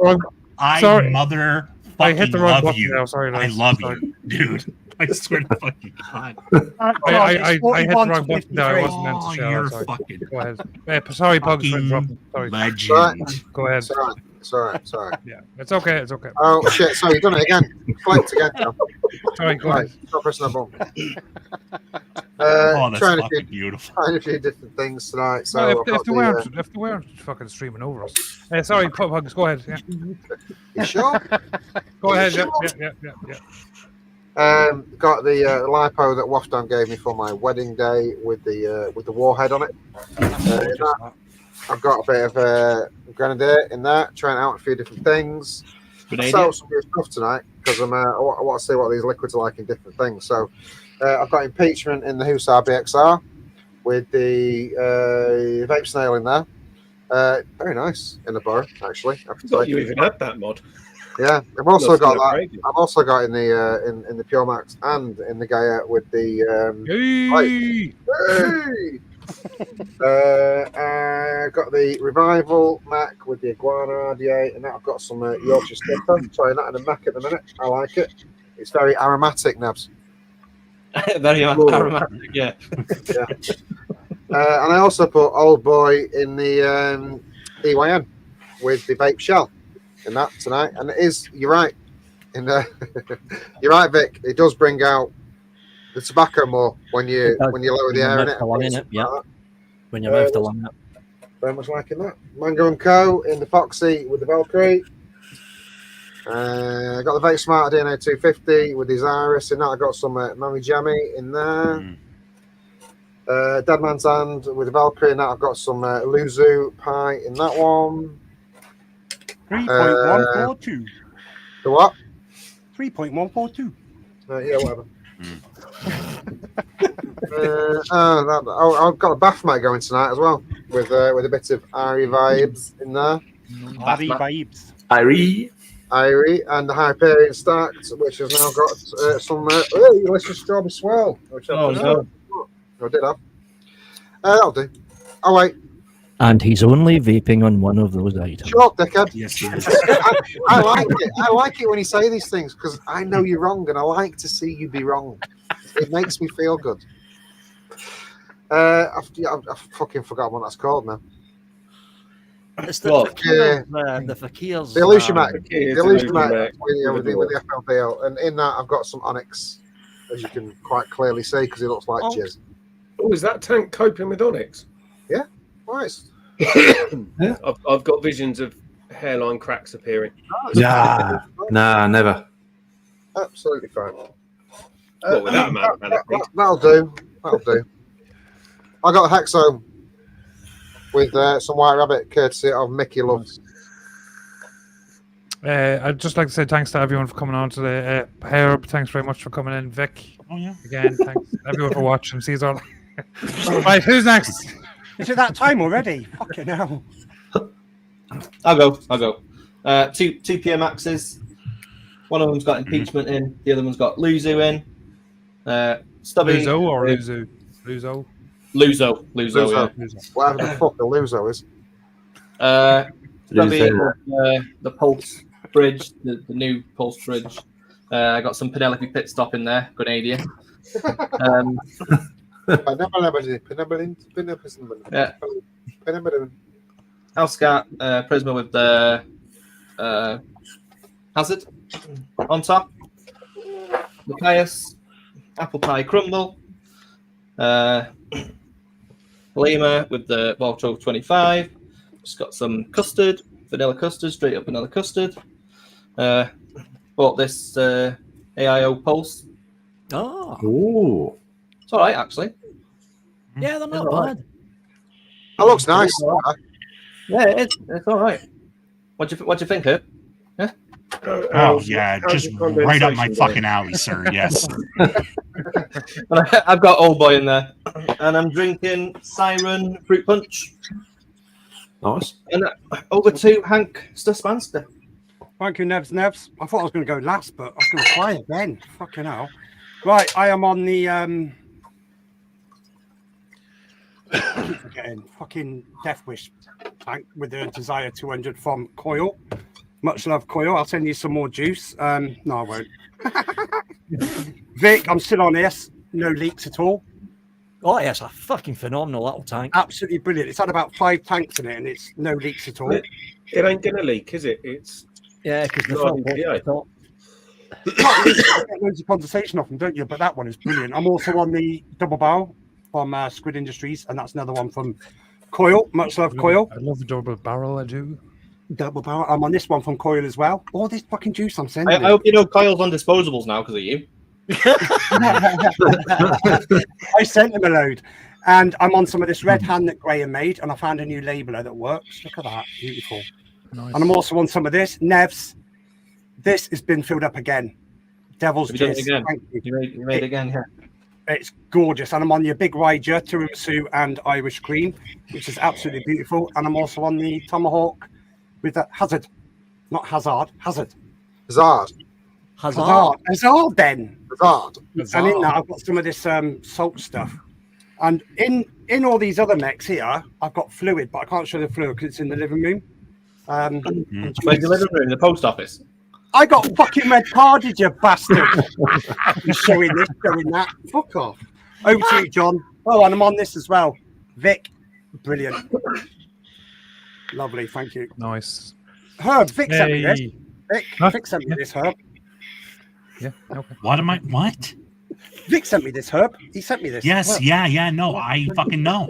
I mother I hit the wrong love button you. now. Sorry, I lads. love Sorry. you, dude. I swear to fucking God. I hit the wrong button. No, I wasn't meant to Oh, shout. you're Sorry. fucking Go ahead. Sorry, Bugs, for interrupting. Sorry. legend. Go ahead. Sorry. Yeah, it's okay. It's okay. Oh shit! Sorry, you've done it again. Flicked again. Now. Sorry, go ahead. Stop pressing that button. Oh, that's trying fucking beautiful. a few different things tonight. So No, I've got if they weren't fucking streaming over us. Sorry, Pugs, go ahead. Yeah. You sure? Go ahead. Sure? Yeah. Got the lipo that Wafdan gave me for my wedding day with the warhead on it. I've got a bit of grenadier in that, trying out a few different things. Sell some good stuff tonight because I want to see what these liquids are like in different things. So I've got impeachment in the Hussar BXR with the vape snail in there. Very nice in the bar, actually. I thought you even had that mod. Yeah, I've also got that. Crazy. I've also got in the Pure Max and in the Gaia with the Hey! I got the Revival Mac with the Iguana RDA, and now I've got some Yorkshire Slipper. Trying that in a Mac at the minute. I like it. It's very aromatic, Nabs. Very aromatic, yeah. And I also put Old Boy in the EYM with the vape shell in that tonight. And it is, you're right. You're right, Vic. It does bring out the tobacco more when you lower the air in it. Yeah. When you move the line up. Very much liking that. Mango and Co. in the Foxy with the Valkyrie. I got the Vape Smart DNA 250 with his Iris in that. I got some Mammy Jammy in there. Dead Man's Hand with the Valkyrie in that. I've got some Luzu Pie in that one. 3.142. The what? 3.142. Yeah, whatever. I've got a bath mat going tonight as well with a bit of Irie vibes in there. Irie vibes. Irie and the Hyperion stacked, which has now got some delicious strawberry swirl. Which I did have. That'll do. Oh wait. And he's only vaping on one of those items. Shut up, dickhead. Yes, he is. I like it. I like it when you say these things because I know you're wrong and I like to see you be wrong. It makes me feel good. I've fucking forgotten what that's called now. It's the fakirs. The Illusion Mac. The Illusion Mac with the FLDL. And in that, I've got some Onyx, as you can quite clearly see, because it looks like jizz. Oh, is that tank coping with Onyx? Yeah. Nice. Yeah. I've got visions of hairline cracks appearing. Nah, never. Absolutely fine. Well, without that'll do. That'll do. I got a Hexo with some White Rabbit, courtesy of Mickey Loves. I'd just like to say thanks to everyone for coming on today. Herb, thanks very much for coming in. Vic, again, thanks everyone for watching. Caesar. Right, who's next? Is it that time already? Fucking hell. I'll go. Two PMXs. One of them's got impeachment in. The other one's got Luzu in. Stubby. Luzo or Luzu? Luzo. Luzo. Whatever the fuck a Luzo is. Stubby, the Pulse Bridge, the new Pulse Bridge. I got some Penelope Pit Stop in there. Good idea. Yeah. Housecat Prisma with the Hazard on top. Matthias, Apple Pie Crumble. Lima with the Voltro 25. Just got some custard, vanilla custard, straight up vanilla custard. Bought this AIO Pulse. Oh. Ooh. It's all right, actually. Yeah, they're not bad. That looks nice. Yeah, it's all right. What do you think, Herb? Yeah? Oh, yeah, just right up my fucking alley, sir. Yes. I've got Old Boy in there. And I'm drinking Siren Fruit Punch. Nice. And over to Hank Stusmanster. Thank you, Nevs. I thought I was going to go last, but I was going to try again. Fucking hell. Right, I am on the fucking Death Wish tank with the Desire 200 from Coil. Much love, Coil. I'll send you some more juice. No, I won't. Vic, I'm still on this. No leaks at all. Oh, yeah, it's a fucking phenomenal little tank. Absolutely brilliant. It's had about 5 tanks in it, and it's no leaks at all. It ain't going to leak, is it? It's because the not front You get loads of condensation off them, don't you? But that one is brilliant. I'm also on the double barrel from Squid Industries, and that's another one from Coil. Much love, Coil. I love the double barrel, I do. Double barrel. I'm on this one from Coil as well. All this fucking juice I'm sending. I hope you know Coil's on disposables now because of you. I sent him a load. And I'm on some of this red hand that Graham made, and I found a new labeler that works. Look at that. Beautiful. Nice. And I'm also on some of this. Nevs. This has been filled up again. Devil's Jizz. Thank you. You made it again, yeah. It's gorgeous. And I'm on your big Ryger, tiramisu and Irish cream, which is absolutely beautiful. And I'm also on the Tomahawk with the Hazard. Not Hazard. Hazard. Hazard. Hazard then. Hazard. And in that, I've got some of this salt stuff. And in all these other mechs here, I've got fluid, but I can't show the fluid because it's in the living room. Where's the living room? The post office? I got fucking red carded, you bastard. You're showing this, showing that. Fuck off. Over to you, John. Oh, and I'm on this as well. Vic, brilliant. Lovely, thank you. Nice. Herb, Vic sent me this. Hey. Vic, Huh? Vic sent me this, Herb. Yeah. Okay. What am I? What? Vic sent me this, Herb. He sent me this. Yes, Herb. yeah. No, I fucking know.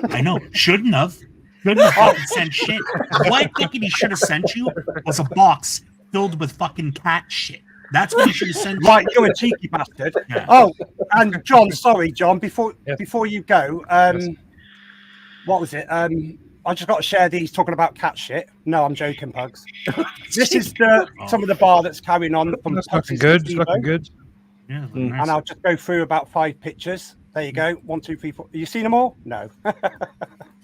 I know. Shouldn't have. Shouldn't have fucking sent shit. What I thinking he should have sent you was a box filled with fucking cat shit. That's what he should have sent you. Right, you're a cheeky bastard. Yeah. Oh, and John, sorry, John, before you go, Yes. what was it? I just got to share these talking about cat shit. No, I'm joking, Pugs. This is some of the bar that's carrying on from That's Pugs' fucking good. Steve-O. Fucking good. Yeah, And I'll just go through about 5 pictures. There you go. 1, 2, 3, 4. You seen them all? No.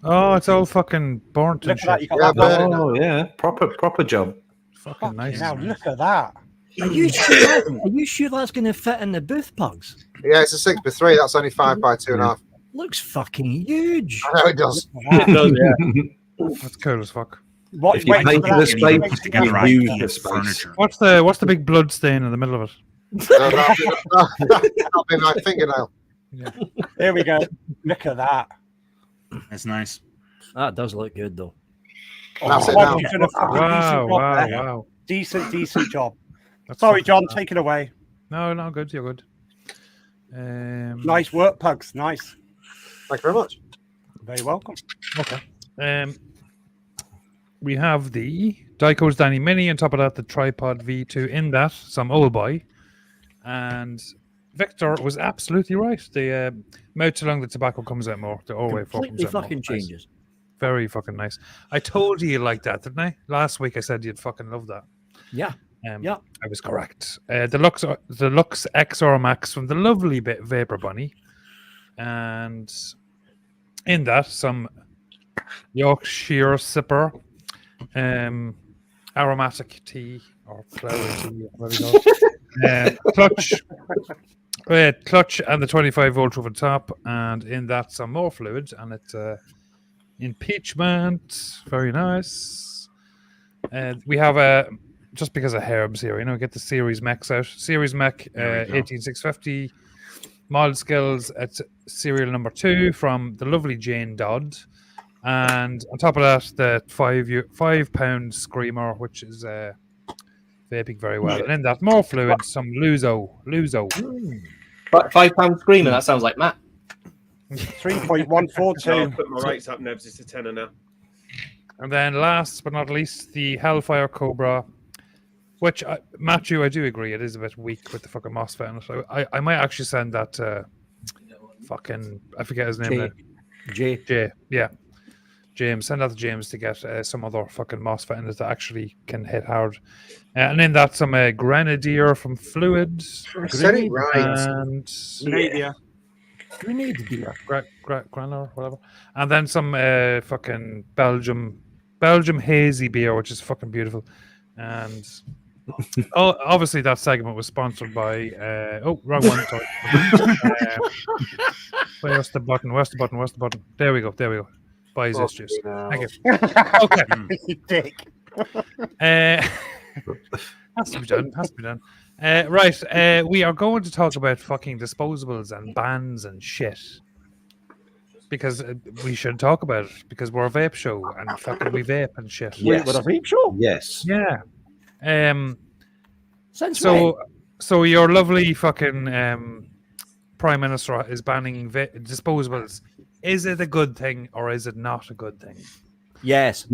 Oh, it's all fucking burnt and Look at that. shit. You got that one. Oh yeah, proper job. Fucking nice. Now look at that. Are you sure that's going to fit in the booth, Pugs? Yeah, it's a 6x3. That's only 5 by 2.5. Looks fucking huge. I know it does. It does, yeah. That's cool as fuck. What, If you wait paint for the that. space, Wait you for can that. use the space. furniture. What's the big blood stain in the middle of it? That'll be my fingernail. There we go. Look at that. That's nice. That does look good, though. That's it Well, now. you've done a fucking Wow, decent job there. wow. Decent job. That's Sorry, fucking- John, take it away. No, good. You're good. Nice work, Pugs. Nice. Thank you very much. Very welcome. Okay. We have the Dyco's Danny Mini. On top of that, the Tripod V2. In that, some old boy. And Victor was absolutely right. The mouth along the tobacco comes out more. The Orway Completely fucking changes. Very fucking nice. I told you like that, didn't I? Last week I said you'd fucking love that. Yeah. Yeah. I was correct. The Lux XR Max from the lovely bit Vapor Bunny. And in that, some Yorkshire Sipper, aromatic tea or flower tea, whatever you call it. Clutch and the 25 volt over the top, and in that some more fluid, and it's impeachment. Very nice. We have just because of herbs here, get the Series Mechs out. Series Mech 18650 mild skills at serial number 2 from the lovely Jane Dodd. And on top of that, the 5 pound screamer, which is vaping very well. And in that, more fluid, some Luzo. But £5 screaming, that sounds like Matt. 3.142. I'll put my rates up, Nevs. It's a tenner now. And then last but not least, the Hellfire Cobra, which, Matthew, I do agree, it is a bit weak with the fucking MOSFET in it. So I might actually send that to fucking, I forget his name now. Jay, yeah. James, send that to James to get some other fucking MOSFET in it that actually can hit hard. And in that, some Grenadier from Fluid. I said it right. And Grenadier. Granular, whatever. And then some fucking Belgium hazy beer, which is fucking beautiful. And obviously that segment was sponsored by wrong one. Sorry. Where's the button? There we go. Buys this juice. Thank you. Okay. Dick. Has to be done. Right. We are going to talk about fucking disposables and bans and shit. Because we should talk about it. Because we're a vape show and fucking we vape and shit. Yes. We're a vape show? Yes. Yeah. Since when? So your lovely fucking Prime Minister is banning disposables. Is it a good thing or is it not a good thing? Yes.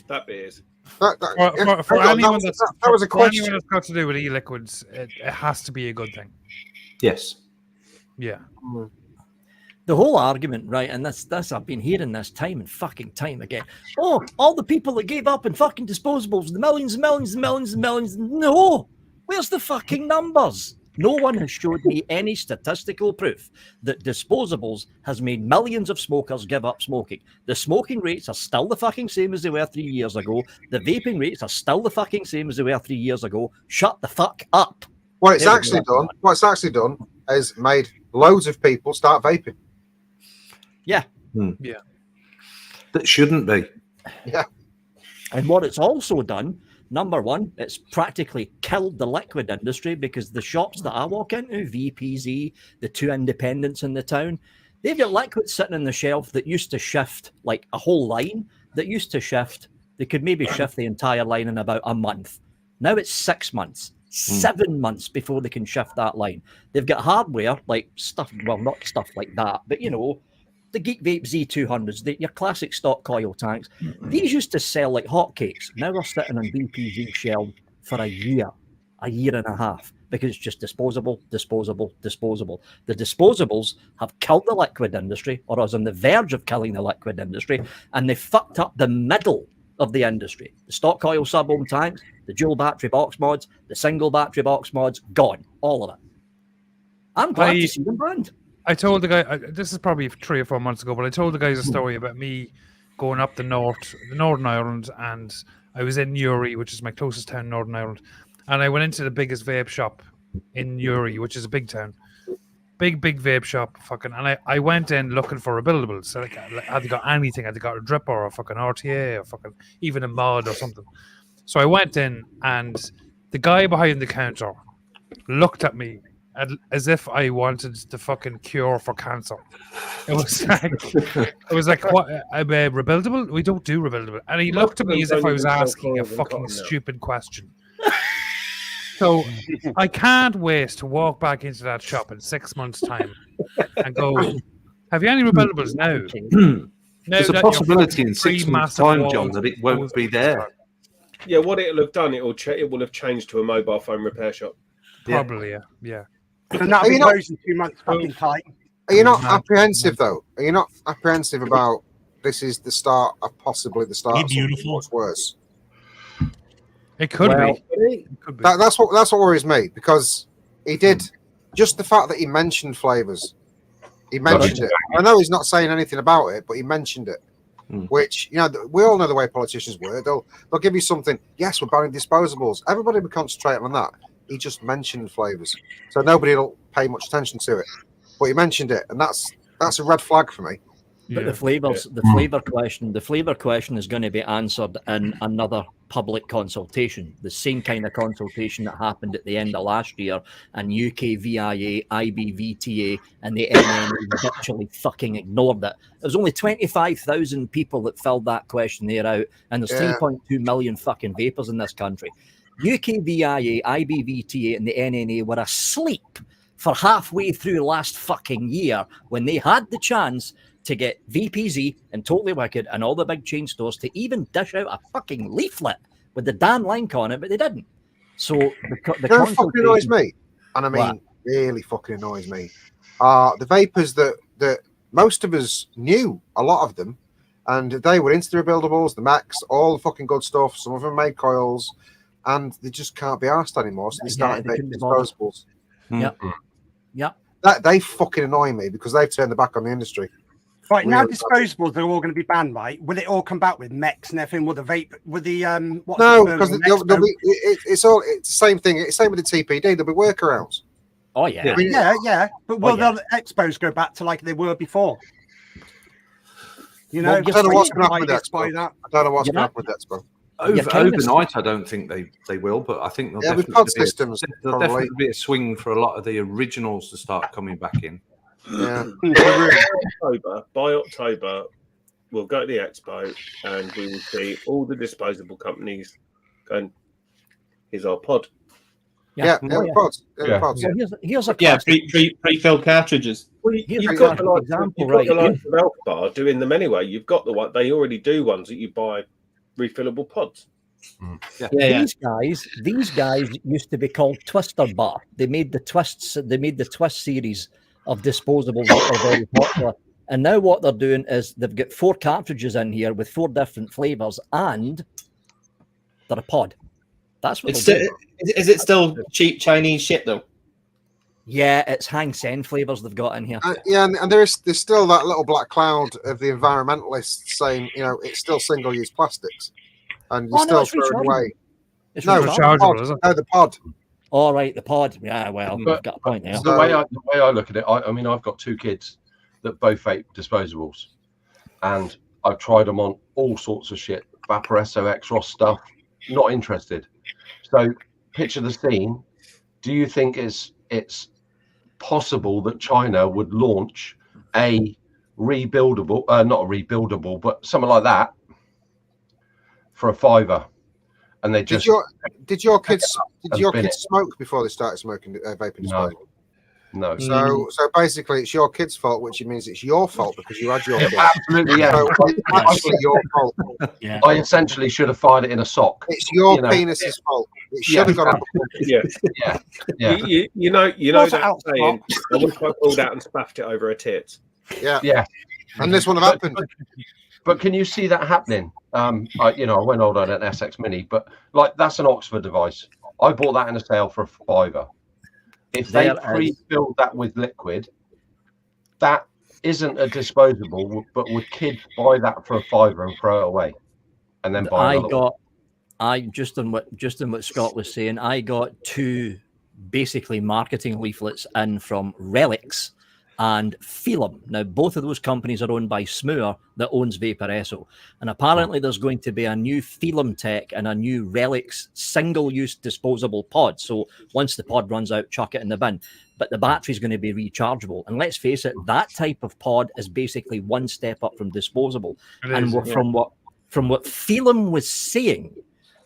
That bit is. For anyone that's that was a question. anyone that's got to do with e-liquids, it has to be a good thing. Yes. Yeah. The whole argument, right, and this I've been hearing this time and fucking time again. Oh, all the people that gave up on fucking disposables, the millions and millions and millions and millions. No, where's the fucking numbers? No one has showed me any statistical proof that disposables has made millions of smokers give up smoking. The smoking rates are still the fucking same as they were 3 years ago. The vaping rates are still the fucking same as they were 3 years ago. Shut the fuck up. What it's actually done is made loads of people start vaping. Yeah. Yeah. That shouldn't be. Yeah. And what it's also done, number one, it's practically killed the liquid industry because the shops that I walk into, VPZ, the 2 independents in the town, They've got liquids sitting on the shelf that used to shift like a whole line. That used to shift. They could maybe shift the entire line in about a month. Now it's 6 months, 7 months before they can shift that line. They've got hardware like stuff. Well, not stuff like that, but you know, the Geek Vape Z200s, your classic stock coil tanks. These used to sell like hotcakes. Now they're sitting on BPZ shelves for a year and a half, because it's just disposable. The disposables have killed the liquid industry, or is on the verge of killing the liquid industry, and they fucked up the middle of the industry. The stock coil sub-ohm tanks, the dual battery box mods, the single battery box mods, gone. All of it. I'm glad to see them banned. I told the guy, this is probably 3 or 4 months ago, but I told the guys a story about me going up the Northern Ireland, and I was in Newry, which is my closest town in Northern Ireland, and I went into the biggest vape shop in Newry, which is a big town. Big vape shop, and I went in looking for rebuildables. So like, had they got anything? Had they got a dripper or a fucking RTA or fucking even a mod or something? So I went in, and the guy behind the counter looked at me as if I wanted the fucking cure for cancer. It was like, what? Rebuildable? We don't do rebuildable. And he looked at me as if I was asking a fucking stupid question. So I can't wait to walk back into that shop in 6 months' time and go, have you any rebuildables now? There's a possibility in 6 months' time, John, that it won't be there. Yeah, what it'll have done, it will have changed to a mobile phone repair shop. Probably, yeah. And that'll be closed in 2 months fucking time. Are you not apprehensive, though? Are you not apprehensive about this is the start of possibly the start of something much worse? It could be. That's what worries me, because he did just the fact that he mentioned flavors. He mentioned it. I know he's not saying anything about it, but he mentioned it. Which, you know, we all know the way politicians work. They'll give you something. Yes, we're banning disposables. Everybody will concentrate on that. He just mentioned flavors, so nobody will pay much attention to it. But he mentioned it, and that's a red flag for me. But the flavors, the flavor question is going to be answered in another public consultation, the same kind of consultation that happened at the end of last year, and UK VIA, IBVTA, and the NNA virtually fucking ignored it. There's only 25,000 people that filled that questionnaire out, and there's 3.2 million fucking vapors in this country. UK VIA, IBVTA, and the NNA were asleep for halfway through last fucking year when they had the chance to get VPZ and Totally Wicked and all the big chain stores to even dish out a fucking leaflet with the damn link on it, but they didn't. So the fucking annoys me, and I mean really fucking annoys me, are the vapors that most of us knew, a lot of them, and they were into the rebuildables, the Max, all the fucking good stuff. Some of them made coils, and they just can't be arsed anymore. So they started making disposables. Yeah. That they fucking annoy me because they've turned their back on the industry. Right, now disposables are all going to be banned, right? Will it all come back with mechs and everything? Will the vape, with the no, because it's the same thing. It's same with the TPD. There'll be workarounds. Oh yeah, I mean, yeah. But will the expos go back to like they were before? You know, I don't know what's going to happen with the expo. I don't know what's going to happen with the expo. Overnight, I don't think they will, but I think there'll definitely be a swing for a lot of the originals to start coming back in. Yeah. By October, we'll go to the expo and we will see all the disposable companies going, here's our pod. Pods. Here's a pre-filled cartridges. Well, you've got the likes of Elf Bar doing them anyway. You've got the one, they already do ones that you buy refillable pods. These guys used to be called Twister Bar. They made the twists. They made the Twist series of disposables that are very popular. And now what they're doing is they've got 4 cartridges in here with 4 different flavors, and they're a pod. That's what is it still cheap Chinese shit though? Yeah, it's Hang Seng flavors they've got in here. And there's still that little black cloud of the environmentalists saying, you know, it's still single-use plastics, and you still throw it away. It's rechargeable, isn't it? No, the pod. All right, the pod. Yeah, well, but you've got a point there. The way I look at it, I mean, I've got 2 kids that both vape disposables, and I've tried them on all sorts of shit, Vaporesso, X-Ross stuff. Not interested. So, picture the scene. Do you think it's possible that China would launch a rebuildable, not a rebuildable, but something like that for a £5, and they just did your kids smoke before they started smoking vaping disposable? No. So basically, it's your kid's fault, which means it's your fault because you had your kid. Absolutely, yeah. So it's actually your fault. Yeah. I essentially should have fired it in a sock. It's your penis's fault. It should have gone. Yeah. You know that saying. I wish I pulled out and spaffed it over her tits. Yeah. And this one have happened. But can you see that happening? I went old on an SX Mini, but like that's an Oxford device. I bought that in a sale for a £5. If they pre-filled that with liquid, that isn't a disposable. But would kids buy that for a £5 and throw it away, and then buy another one? Just on what Scott was saying, I got 2 basically marketing leaflets in from Relics and Phelim. Now, both of those companies are owned by Smoor that owns Vaporesso. And apparently there's going to be a new Phelim tech and a new Relics single-use disposable pod. So once the pod runs out, chuck it in the bin. But the battery's going to be rechargeable. And let's face it, that type of pod is basically one step up from disposable. From what Phelim was saying,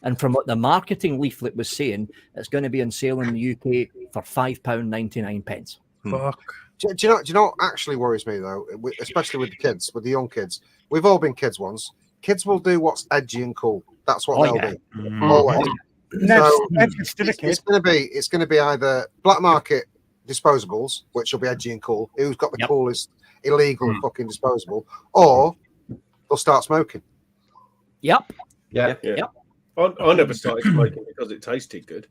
and from what the marketing leaflet was saying, it's going to be on sale in the UK for £5.99. Fuck. Do you know what actually worries me though, especially with the kids, with the young kids? We've all been kids once. Kids will do what's edgy and cool. That's what they'll do. Always. It's going to be either black market disposables, which will be edgy and cool. Who's got the coolest illegal fucking disposable, or they'll start smoking. Yeah. I never started smoking because it tasted good.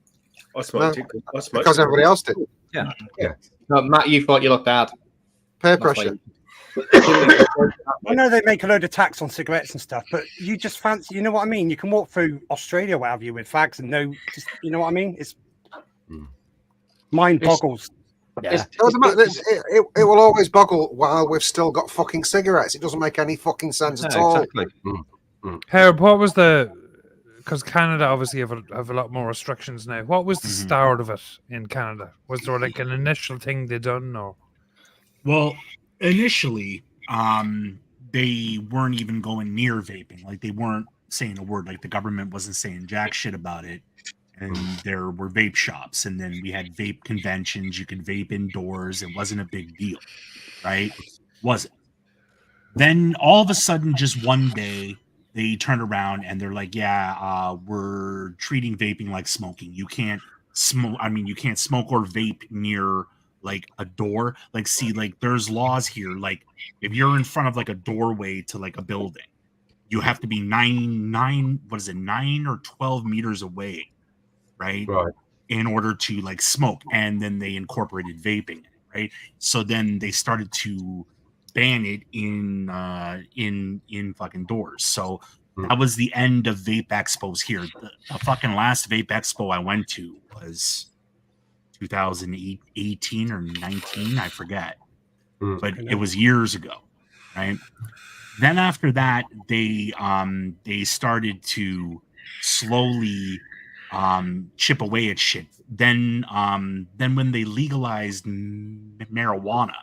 I smoked it because everybody else did. Yeah. No, Matt, you thought you looked bad. Peer pressure. I know they make a load of tax on cigarettes and stuff, but you just fancy, you know what I mean? You can walk through Australia, what have you, with fags and you know what I mean? It's mind boggles. It will always boggle while we've still got fucking cigarettes. It doesn't make any fucking sense at all. Exactly. Herb, what was because Canada obviously have a lot more restrictions now. What was the start of it in Canada? Was there like an initial thing they done, or? Well, initially, they weren't even going near vaping. Like they weren't saying a word. Like the government wasn't saying jack shit about it. And there were vape shops, and then we had vape conventions. You could vape indoors. It wasn't a big deal, right? Wasn't. Then all of a sudden, just one day, they turn around and they're like, we're treating vaping like smoking. You can't smoke. I mean, you can't smoke or vape near like a door. Like, see, like there's laws here. Like if you're in front of like a doorway to like a building, you have to be 9 or 12 meters away, right? In order to like smoke. And then they incorporated vaping, right? So then they started to ban it in fucking doors. So that was the end of vape expos here. The fucking last vape expo I went to was 2018 or 19, I forget. But it was years ago, right? Then after that, they started to slowly chip away at shit. Then when they legalized marijuana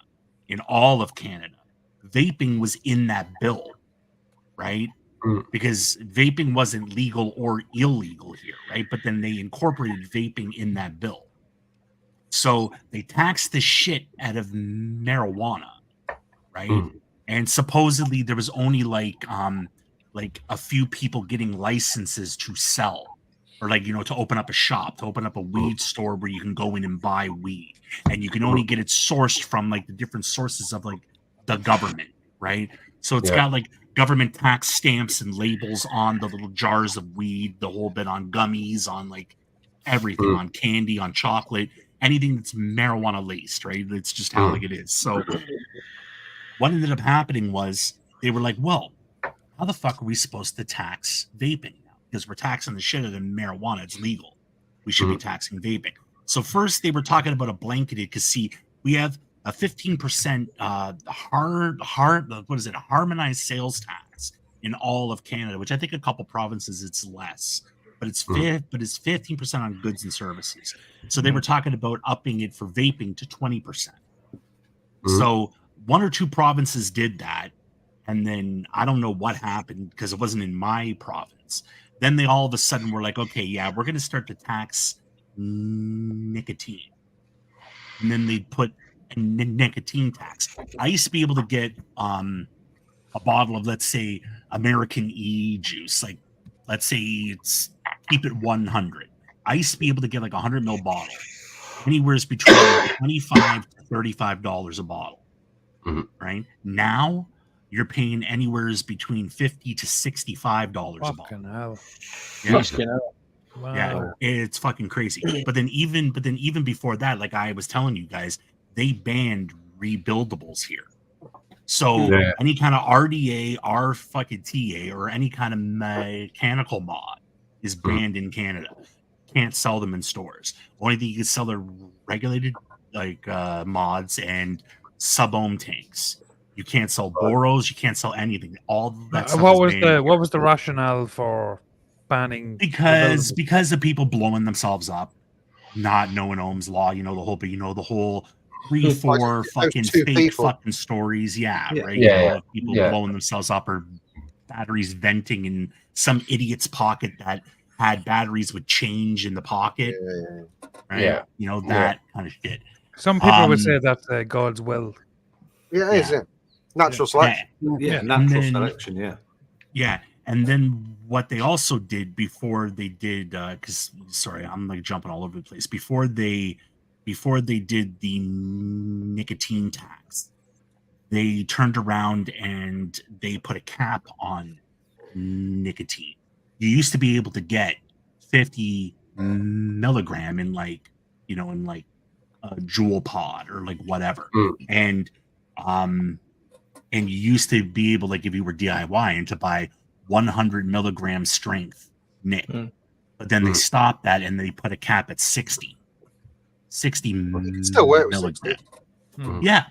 in all of Canada, vaping was in that bill, right? Because vaping wasn't legal or illegal here, right? But then they incorporated vaping in that bill. So they taxed the shit out of marijuana, right? And supposedly there was only like a few people getting licenses to sell, or like, to open up a shop, to open up a weed store where you can go in and buy weed, and you can only get it sourced from like the different sources of like the government, right? So it's got like government tax stamps and labels on the little jars of weed, the whole bit on gummies, on like everything, on candy, on chocolate, anything that's marijuana laced, right? It's just how like it is. So what ended up happening was they were like, well, how the fuck are we supposed to tax vaping now? Because we're taxing the shit out of marijuana. It's legal. We should be taxing vaping. So first they were talking about a blanketed, because see, we have a 15% harmonized sales tax in all of Canada, which I think a couple provinces it's less, but it's 15% on goods and services. So they were talking about upping it for vaping to 20%. So one or two provinces did that, and then I don't know what happened because it wasn't in my province. Then they all of a sudden were like, okay, yeah, we're going to start to tax nicotine, and then they put a nicotine tax. I used to be able to get a bottle of, let's say, American E juice, like let's say it's keep it 100. I used to be able to get like a 100 ml bottle, anywhere between $25 to $35 a bottle. Right now, you're paying anywhere between $50 to $65 a bottle. Fucking hell. Yeah. Wow. Yeah, it's fucking crazy. But then even before that, like I was telling you guys, they banned rebuildables here. So any kind of RDA, R fucking TA, or any kind of mechanical mod is banned in Canada. Can't sell them in stores. Only thing you can sell are regulated like mods and sub-ohm tanks. You can't sell boros. You can't sell anything. All that stuff What is was banned. what was the rationale for banning? Because of people blowing themselves up, not knowing Ohm's law. You know the whole 3-4 fucking fake fucking stories. Yeah, right. People blowing themselves up or batteries venting in some idiot's pocket that had batteries with change in the pocket. Right. You know that kind of shit. Some people would say that's God's will. Yeah, it is. Yeah. Natural selection. Natural selection. Yeah. And then what they also did before they did, because sorry, I'm like jumping all over the place. Before they did the nicotine tax, they turned around and they put a cap on nicotine. You used to be able to get 50 milligram in like a jewel pod or like whatever, and you used to be able, like if you were DIYing, to buy 100 milligram strength nic. But then they stopped that and they put a cap at 60 still work with milligrams. Yeah,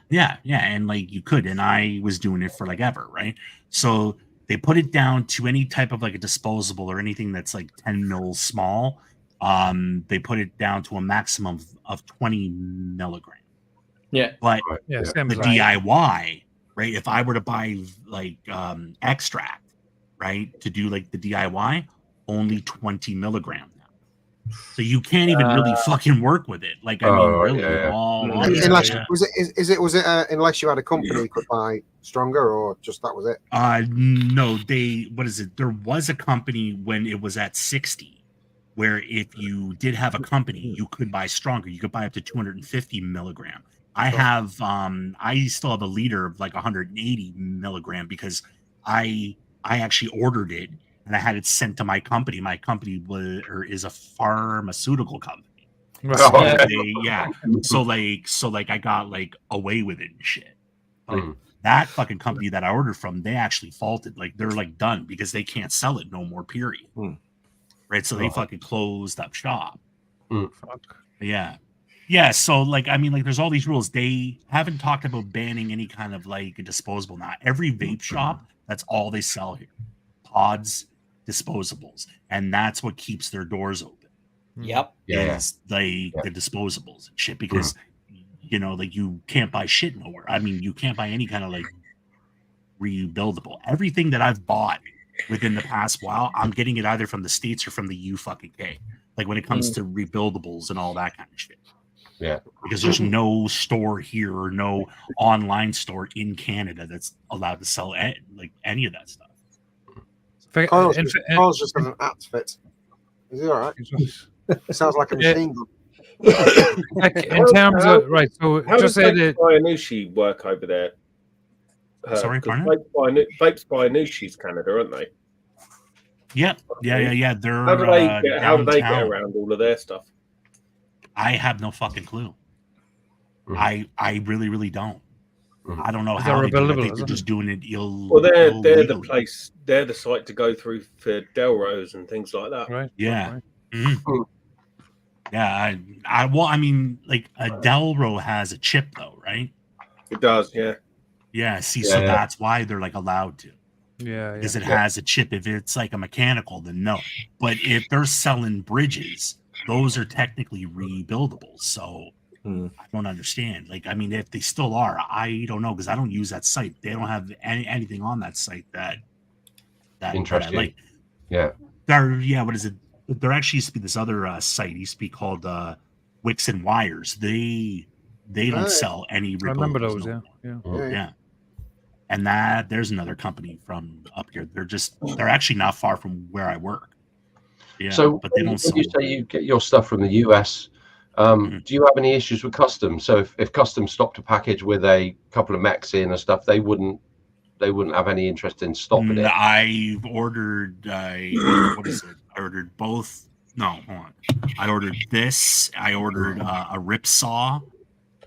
and like you could, and I was doing it for like ever, right? So they put it down to any type of like a disposable or anything that's like 10 mils small. They put it down to a maximum of 20 milligram. But the DIY, right? If I were to buy like extract, right, to do like the DIY, only 20 milligram now. So you can't even really fucking work with it. Like, I mean, really. Unless unless you had a company you could buy stronger, or just that was it? No, there was a company when it was at 60, where if you did have a company, you could buy stronger. You could buy up to 250 milligram. I still have a liter of like 180 milligram because I actually ordered it and I had it sent to my company. My company is a pharmaceutical company. So I got like away with it and shit. Like that fucking company that I ordered from, they actually faulted. Like they're like done because they can't sell it no more. Period. Right. So they fucking closed up shop. Yeah. So like, I mean, like there's all these rules. They haven't talked about banning any kind of like a disposable. Now every vape shop, that's all they sell here. Pods, disposables, and that's what keeps their doors open. Is the disposables and shit, because like you can't buy shit nowhere. I mean, you can't buy any kind of like rebuildable. Everything that I've bought within the past while, I'm getting it either from the States or from the UK. Like when it comes to rebuildables and all that kind of shit. Yeah, because there's no store here or no online store in Canada that's allowed to sell like any of that stuff. Carl's just has an apt fit. Is he all right? It sounds like a machine gun. Like in terms of so how just does say that Vaporesso work over there? Sorry, pardon? Vapes by Anushi's Canada, aren't they? Yep. Yeah. They're how do they get around all of their stuff? I have no fucking clue. I really, really don't. I don't know how they do it. I think they're just doing it Well, they're the place. They're the site to go through for Delros and things like that. Right. Yeah. Yeah. I mean, like a Delro has a chip though, right? It does. Yeah. Yeah. See, so that's why they're like allowed to. Yeah. Because it has a chip. If it's like a mechanical, then no. But if they're selling bridges, those are technically rebuildables. So I don't understand. Like, I mean, if they still are, I don't know because I don't use that site. They don't have anything on that site that I like. Yeah. What is it? There actually used to be this other site. It used to be called Wicks and Wires. They don't sell any. I remember Ripples, those. Yeah. And there's another company from up here. They're actually not far from where I work. Yeah. So but they don't when sell. you say you get your stuff from the US, do you have any issues with customs? So if customs stopped a package with a couple of mechs in and stuff, they wouldn't have any interest in stopping it. I ordered what is it? I ordered both. No, hold on. I ordered this. I ordered a rip saw.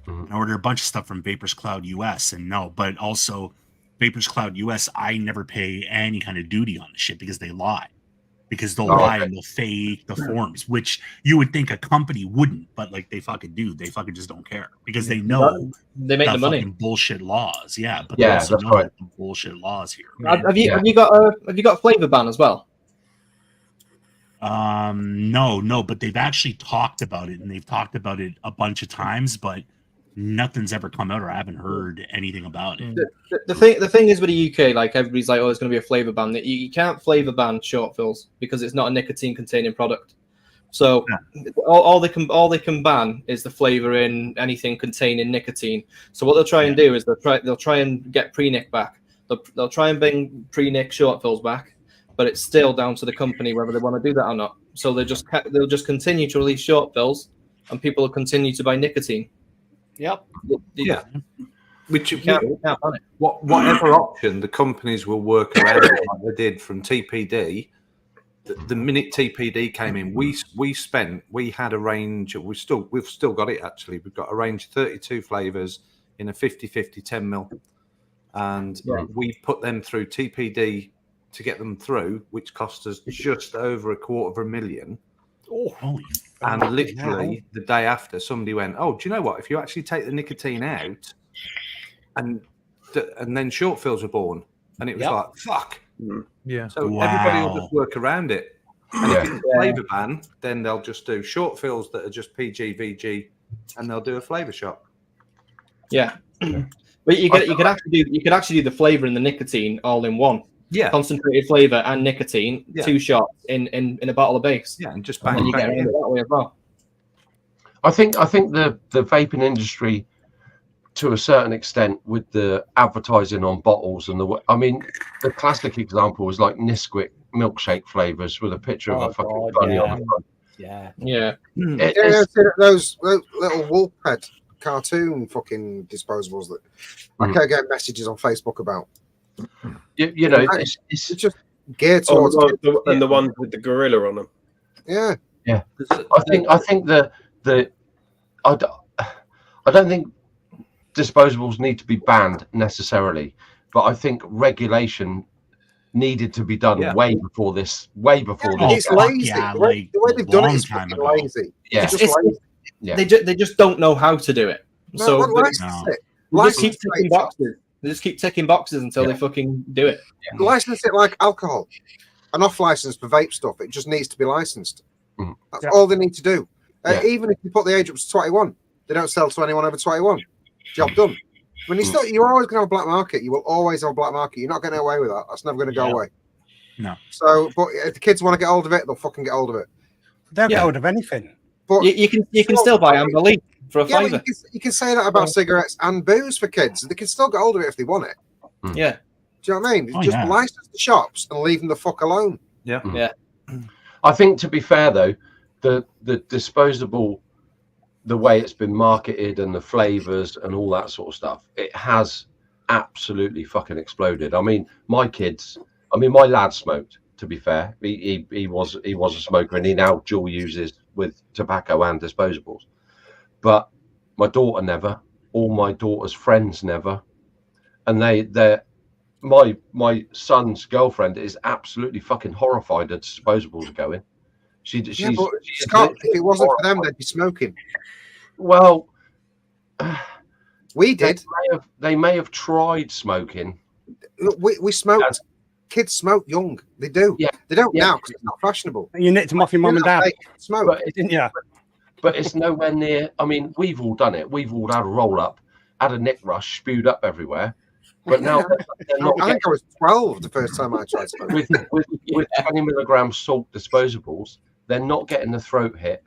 I ordered a bunch of stuff from Vapors Cloud US, and but also Vapors Cloud US. I never pay any kind of duty on the shit because they lie. Because they'll lie and they'll fake the forms, which you would think a company wouldn't, but like they fucking do. They fucking just don't care because they know they make the money. Bullshit laws, yeah. But yeah, they also that's know right. the bullshit laws here. Have you got a flavor ban as well? No, but they've actually talked about it, and they've talked about it a bunch of times, but nothing's ever come out, or I haven't heard anything about it. The thing is with the UK, like everybody's like, oh, there's going to be a flavor ban. You can't flavor ban short fills because it's not a nicotine containing product. So all they can ban is the flavor in anything containing nicotine. So what they'll try and do is they'll try and get pre-nic back. They'll try and bring pre-nic short fills back, but it's still down to the company whether they want to do that or not. So they'll just continue to release short fills, and people will continue to buy nicotine. Yep. Yeah. Which whatever option the companies will work around it, like they did from TPD. The minute TPD came in, we had a range. We've still got it actually. We've got a range of 32 flavors in a 50/50 10 mil, and we put them through TPD to get them through, which cost us just over $250,000. Oh, holy! And literally the day after, somebody went, "Oh, do you know what? If you actually take the nicotine out, and then short fills were born," and it was like, "Fuck." Yeah. So everybody will just work around it. And if it's a flavour ban, then they'll just do short fills that are just PG, VG, and they'll do a flavour shot. Yeah. But you could actually do the flavour and the nicotine all in one. Yeah. Concentrated flavour and nicotine, 2 shots in a bottle of base. Yeah, and just bang. And you get it that way as well. I think the vaping industry, to a certain extent, with the advertising on bottles and the classic example was like Nisquik milkshake flavors with a picture of a fucking bunny on the front. Yeah. Those little wolf head cartoon fucking disposables that I can't get messages on Facebook about. You know, it's just geared towards and the ones with the gorilla on them. Yeah. I think I don't think disposables need to be banned necessarily, but I think regulation needed to be done way before this. It's lazy. The way they've done it is fucking lazy. Yeah. It's just lazy. Yeah. They just don't know how to do it. So they just keep ticking boxes until they fucking do it. Yeah. License it like alcohol. An off license for vape stuff. It just needs to be licensed. That's all they need to do. Even if you put the age up to 21, they don't sell to anyone over 21. Job done. I mean, you're always going to have a black market. You will always have a black market. You're not getting away with that. That's never going to go away. No. So, but if the kids want to get hold of it, they'll fucking get hold of it. They'll get hold of anything. But you can still buy Amber Leaf for a £5. You can say that about cigarettes and booze for kids. They can still get hold of it if they want it. Yeah. Do you know what I mean? Just license the shops and leave them the fuck alone. Yeah. I think, to be fair though, the disposable, the way it's been marketed and the flavors and all that sort of stuff, it has absolutely fucking exploded. I mean, my lad smoked, to be fair. He was a smoker, and he now dual uses with tobacco and disposables. But my daughter never, all my daughter's friends never. And my son's girlfriend is absolutely fucking horrified that disposables are going. Scott, if it wasn't for them, they'd be smoking. Well, we did. They may have tried smoking. We smoked. Kids smoke young. They do. Yeah. They don't now because it's not fashionable. You nicked them off your mum and dad. Smoke, didn't you? but it's nowhere near. I mean, we've all done it. We've all had a roll up, had a nick rush, spewed up everywhere. But now they're not. I think I was 12 the first time I tried smoking. With 20 milligram salt disposables, they're not getting the throat hit.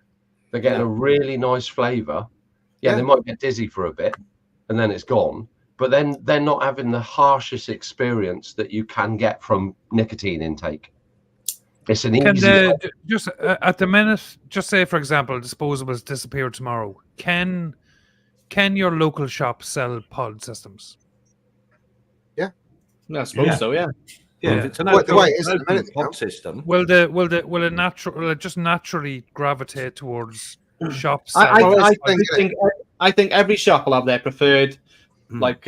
They're getting a really nice flavour. Yeah, they might get dizzy for a bit, and then it's gone. But then they're not having the harshest experience that you can get from nicotine intake. It's an easy. Just at the minute, just say for example, disposables disappear tomorrow. Can your local shop sell pod systems? I suppose so. Yeah. Yeah, if it's an Wait, open, isn't it open anything pod else? system. Will it just naturally gravitate towards shops? I think every shop will have their preferred like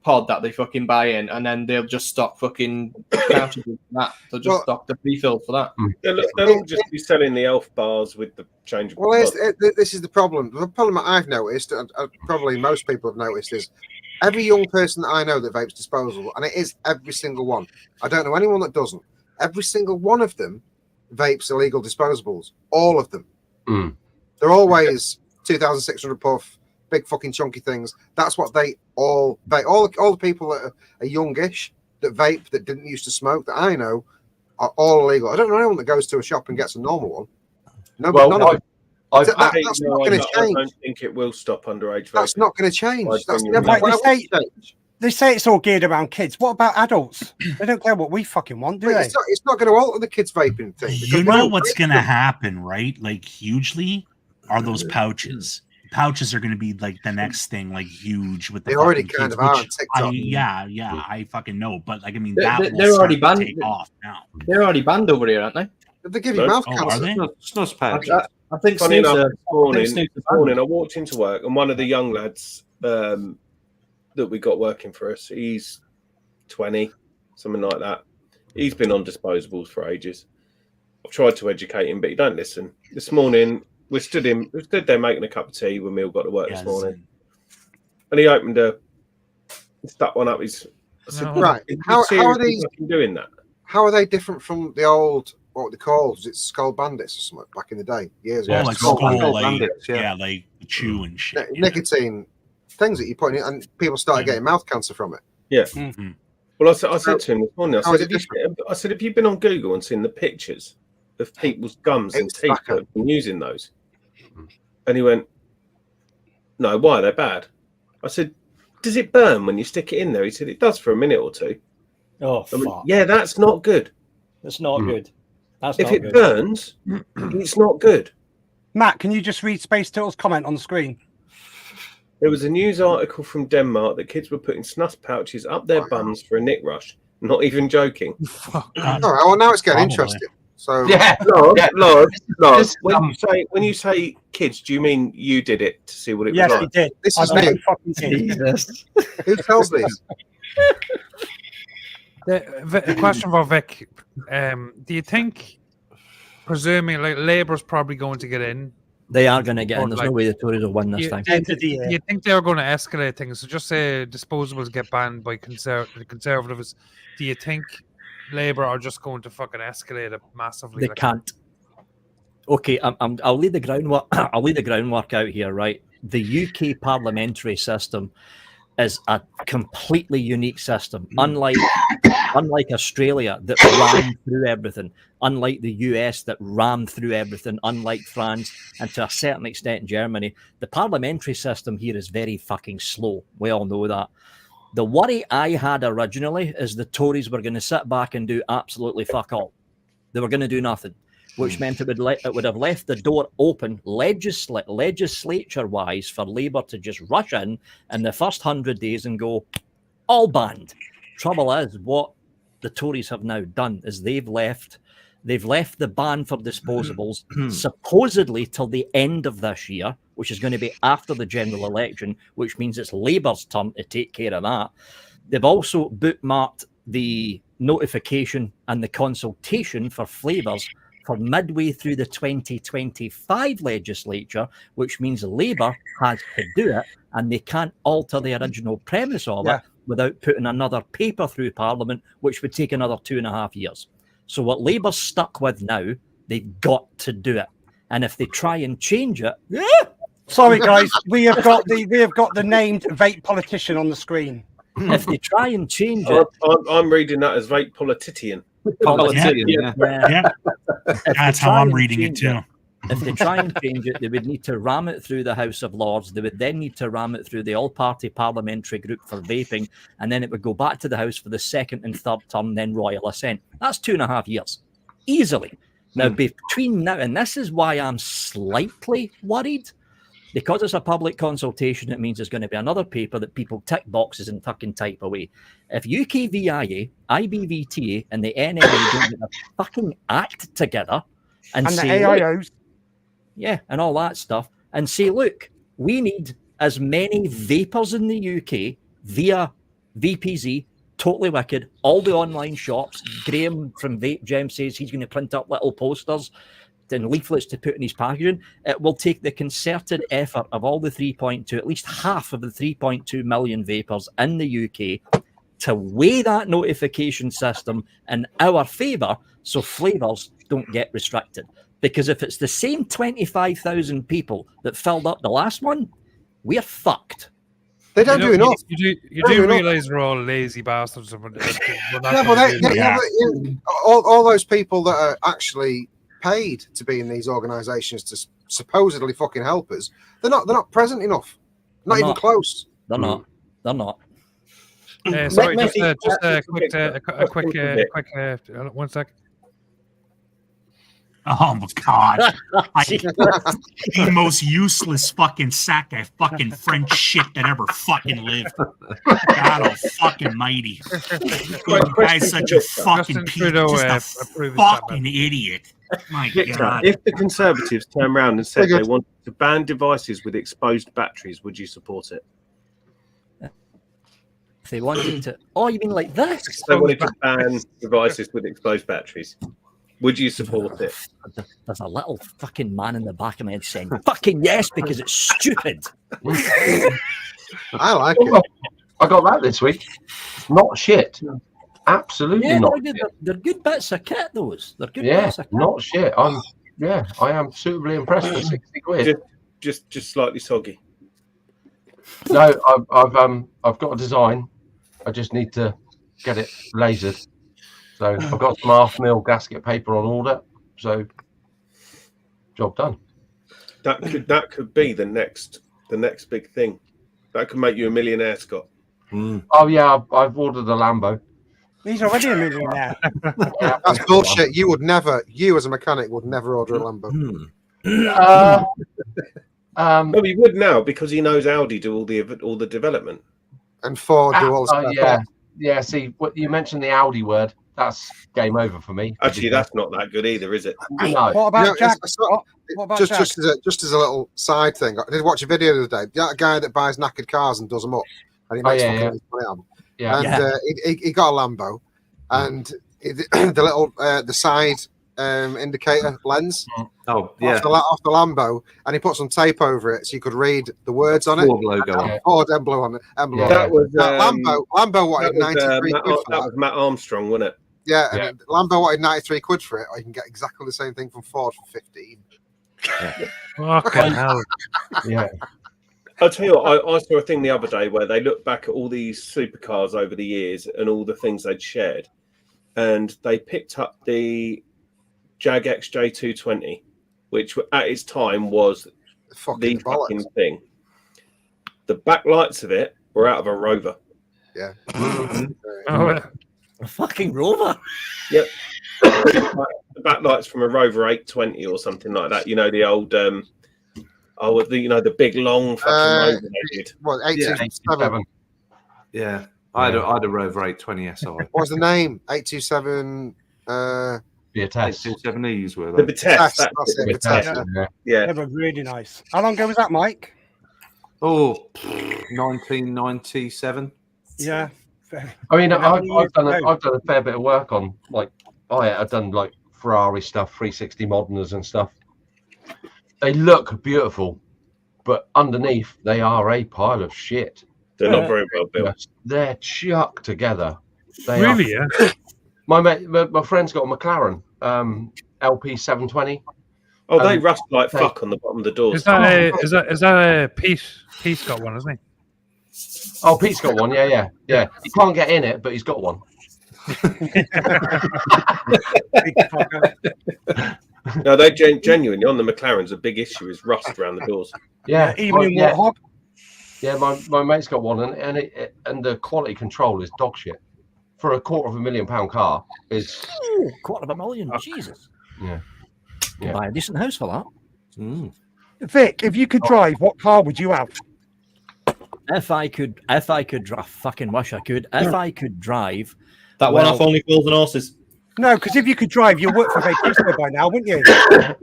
pod that they fucking buy in, and then they'll just stock fucking pouches of that. They'll just stock the refill for that. They'll all just be selling the elf bars with the changeable. Well, pod. this is the problem. The problem that I've noticed, and probably most people have noticed, is every young person that I know that vapes disposable, and it is every single one. I don't know anyone that doesn't. Every single one of them vapes illegal disposables. All of them. They're always 2,600 puff, big fucking chunky things. That's what they all vape. All the people that are youngish that vape that didn't used to smoke that I know are all illegal. I don't know anyone that goes to a shop and gets a normal one. No, Well, none of them. I That's not going to change. don't think it will stop underage. That's vaping. not going to change. I That's genuinely never Right, going to change. They say it's all geared around kids. What about adults? They don't care what we fucking want, do they? It's not going to alter the kids vaping thing. You know what's going to happen, right? Like hugely are those pouches. Pouches are going to be like the next thing, like huge with the They already fucking kind kids, of are on which TikTok. I fucking know, but like I mean They're that will already start to banned. take off now. They're already banned over here, aren't they? They give you mouth Oh, cancer. are they? Snus pouches. I think Funny enough, snoozer. this morning I walked into work, and one of the young lads that we got working for us, he's 20, something like that. He's been on disposables for ages. I've tried to educate him, but he don't listen. This morning, we stood there making a cup of tea when we all got to work this morning, and he opened he stuck one up his. I said, Right. How are these doing that? How are they different from the old, what were they called? Was it Skull Bandits or something back in the day? Years ago. Oh, like skull, like, bandits, yeah, like chew and shit. Nicotine things that you put in, and people started getting mouth cancer from it. Yeah. Mm-hmm. Well, I said to him this morning, How is it different? I said, have you been on Google and seen the pictures of people's gums and teeth that have been using those? And he went, no, why? They're bad. I said, does it burn when you stick it in there? He said, it does for a minute or two. Oh, I went, fuck. yeah, that's not good. That's not good. That's If not it good. burns, it's not good. Matt, can you just read Space Turtle's comment on the screen? There was a news article from Denmark that kids were putting snus pouches up their bums for a nick rush. Not even joking. All right, well, now it's getting interesting. So Lord, when you say kids, do you mean you did it to see what it Yes, was he like? did. This is I new. fucking did. Jesus. Who tells these? The question for Vic: do you think, presuming like Labour's probably going to get in? They are going to get Or in. There's like- no way the Tories will win this time. End of the Do year. you think they're going to escalate things? So just say disposables get banned by the Conservatives. Do you think Labour are just going to fucking escalate it massively? They can't. Okay, I'll lay the groundwork. I'll lay the groundwork out here. Right, the UK parliamentary system is a completely unique system, unlike Australia that rammed through everything, unlike the US that rammed through everything, unlike France, and to a certain extent Germany. The parliamentary system here is very fucking slow. We all know that. The worry I had originally is the Tories were going to sit back and do absolutely fuck all. They were going to do nothing, which meant it would have left the door open legislature-wise for Labour to just rush in the first 100 days and go, all banned. Trouble is, what the Tories have now done is they've left the ban for disposables supposedly till the end of this year, which is going to be after the general election, which means it's Labour's turn to take care of that. They've also bookmarked the notification and the consultation for flavours for midway through the 2025 legislature, which means Labour has to do it, and they can't alter the original premise of it without putting another paper through Parliament, which would take another 2.5 years. So what Labour's stuck with now, they've got to do it. And if they try and change it, Sorry, guys, we have got the named vape politician on the screen. if they try and change it, I'm reading that as vape politician. Politician, Yeah. That's how I'm reading it too. If they try and change it, they would need to ram it through the House of Lords. They would then need to ram it through the all-party parliamentary group for vaping, and then it would go back to the House for the second and third term, then royal assent. That's 2.5 years, easily. Now, between now, and this is why I'm slightly worried, because it's a public consultation, it means there's going to be another paper that people tick boxes and fucking type away. If UKVIA, IBVTA, and the NMA don't get a fucking act together and the say, AIOs. yeah, and all that stuff, and say, look, we need as many vapors in the UK via VPZ, totally wicked, all the online shops. Graham from Vape Gem says he's going to print up little posters and leaflets to put in his packaging. It will take the concerted effort of all the 3.2, at least half of the 3.2 million vapors in the UK to weigh that notification system in our favour so flavours don't get restricted. Because if it's the same 25,000 people that filled up the last one, we're fucked. They don't do enough. You do realise we're all lazy bastards. All those people that are actually paid to be in these organisations to supposedly fucking help us, they're not present enough. Not even close. They're not. They're not. Sorry, just a quick 1 sec. Oh my god! The most useless fucking sack of fucking French shit that ever fucking lived. God almighty! The guy's such a fucking piece, just a fucking idiot. My god! If the Conservatives turn around and said they wanted to ban devices with exposed batteries, would you support it? If they wanted to, oh, you mean like this? If they wanted to ban devices with exposed batteries, would you support it? There's a little fucking man in the back of my head saying, fucking yes, because it's stupid. I like it. I got that this week. Not shit. Absolutely not. They're good bits of kit, those. They're good Yeah, bits of kit. not shit. I am suitably impressed with 60 quid. Just slightly soggy. No, I've got a design. I just need to get it lasered. So I've got some half-mil gasket paper on order. So job done. That could be the next big thing. That could make you a millionaire, Scott. Oh yeah, I've ordered a Lambo. He's already a millionaire. That's bullshit. You as a mechanic would never order a Lambo. No, he would now because he knows Audi do all the development. And Ford do all the stuff. Yeah. See, what you mentioned the Audi word. That's game over for me. Actually, that's not that good either, is it? No. What about Jack? What about just as a little side thing, I did watch a video the other day. That guy that buys knackered cars and does them up, and he makes money on them. Yeah. And he got a Lambo, and the little the side indicator lens. Oh yeah, off the Lambo, and he put some tape over it so you could read the words on it. Ford logo on it. Ford emblem on it. That was Lambo wanted 93 quid for that was Matt Armstrong, wasn't it? Yeah, and Lambo wanted 93 quid for it, or you can get exactly the same thing from Ford for 15. Fucking hell. Yeah. I'll tell you what, I saw a thing the other day where they looked back at all these supercars over the years and all the things they'd shared, and they picked up the Jag XJ220, which at its time was the fucking thing. The backlights of it were out of a Rover. Yeah. A fucking Rover? Yep. The backlights from a Rover 820 or something like that. You know, the old, the big long fucking Rover they did. What, 827? Yeah. I had a Rover 820 SI. What was the name? 827... Vitesse. 827Es were The they? Vitesse. That's it. Vitesse. Yeah. They were really nice. How long ago was that, Mike? Oh, 1997. Yeah. I mean, I've done a fair bit of work on I've done like Ferrari stuff, 360 Moderners and stuff. They look beautiful, but underneath they are a pile of shit. They're not very well built. They're chucked together. They Really? are. My friend's got a McLaren LP 720. Oh, they rust like fuck on the bottom of the doors. Is that a Pete? Pete's got one, hasn't he? Oh, Pete's got one. Yeah. He can't get in it, but he's got one. No, they genuinely on the McLarens. A big issue is rust around the doors. Yeah, even in Warthog. Yeah, my mate's got one, and the quality control is dog shit. For a £250,000 car, is $250,000. Jesus. Yeah. You buy a decent house for that. Vic, if you could drive, what car would you have? If I could drive, fucking wish I could. If I could drive, that one off Only Fools and Horses. No, because if you could drive, you'd work for Vaporesso by now, wouldn't you?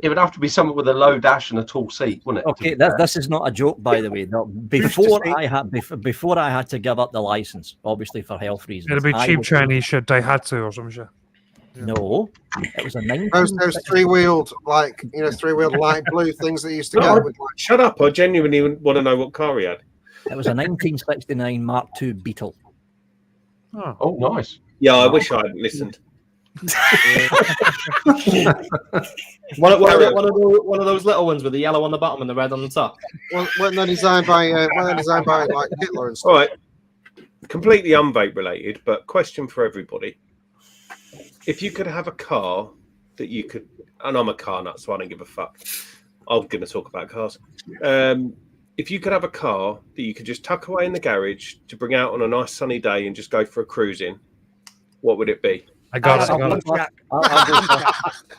It would have to be something with a low dash and a tall seat, wouldn't it? Okay, this is not a joke, by the way. No, before I had to give up the license, obviously for health reasons. It'll be cheap Chinese shit, Daihatsu or some shit. No, it was a 19. Those three-wheeled, three-wheeled light blue things that used to go with. Like, shut up! I genuinely want to know what car he had. It was a 1969 Mark II Beetle. Oh, nice. Yeah, I wish I hadn't listened. One of those little ones with the yellow on the bottom and the red on the top. Weren't they designed by like Hitler and stuff? All right, completely unvape related, but question for everybody: if you could have a car that you could, and I'm a car nut, so I don't give a fuck. I'm going to talk about cars. If you could have a car that you could just tuck away in the garage to bring out on a nice sunny day and just go for a cruise in, what would it be? I got it.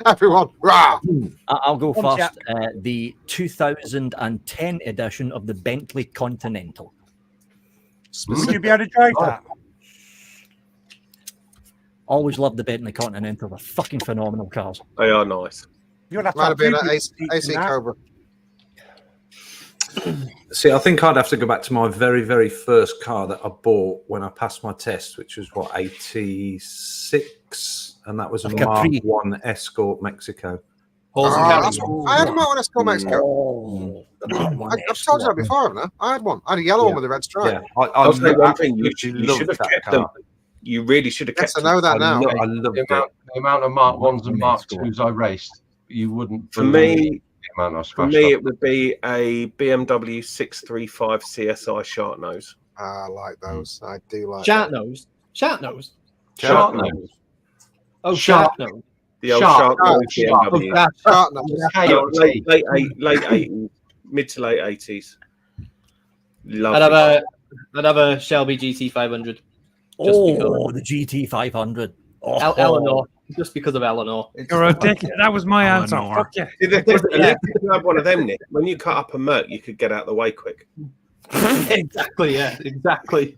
Everyone, rah! I'll go first. The 2010 edition of the Bentley Continental. Would you be able to drive that? Always loved the Bentley Continental. They're fucking phenomenal cars. They are nice. You'll have to Might have have been two an seats in AC that. Cobra. See, I think I'd have to go back to my very, very first car that I bought when I passed my test, which was 86, and that was a Mark Capri. 1 Escort Mexico. I had a Mark 1 Escort Mexico. I've told you that before, haven't I? I had one. I had a yellow one with a red stripe. Yeah, I'll say one thing: you absolutely should have loved kept that them. car. You really should have Yes, kept I know them. that now. I loved The it. amount of Mark 1s and Mark 2s I raced, you wouldn't. For me, believe the amount I For smashed me, up. it would be a BMW 635 CSI Shark Nose. I like those. I do like Shark nose. Shark nose. Shark nose. Oh, Shark. shark nose. The old Shark. Shark Nose Shark. BMW. Shark nose. KLT. Late 80s, mid to late 80s. I'd have a Shelby GT500. Oh, the GT500. Oh, Eleanor. Just because of Eleanor. You're ridiculous. That was my answer. Eleanor. Fuck yeah. See, the thing is, if you had one of them, Nick, when you cut up a Merc, you could get out of the way quick. Exactly, yeah. Exactly.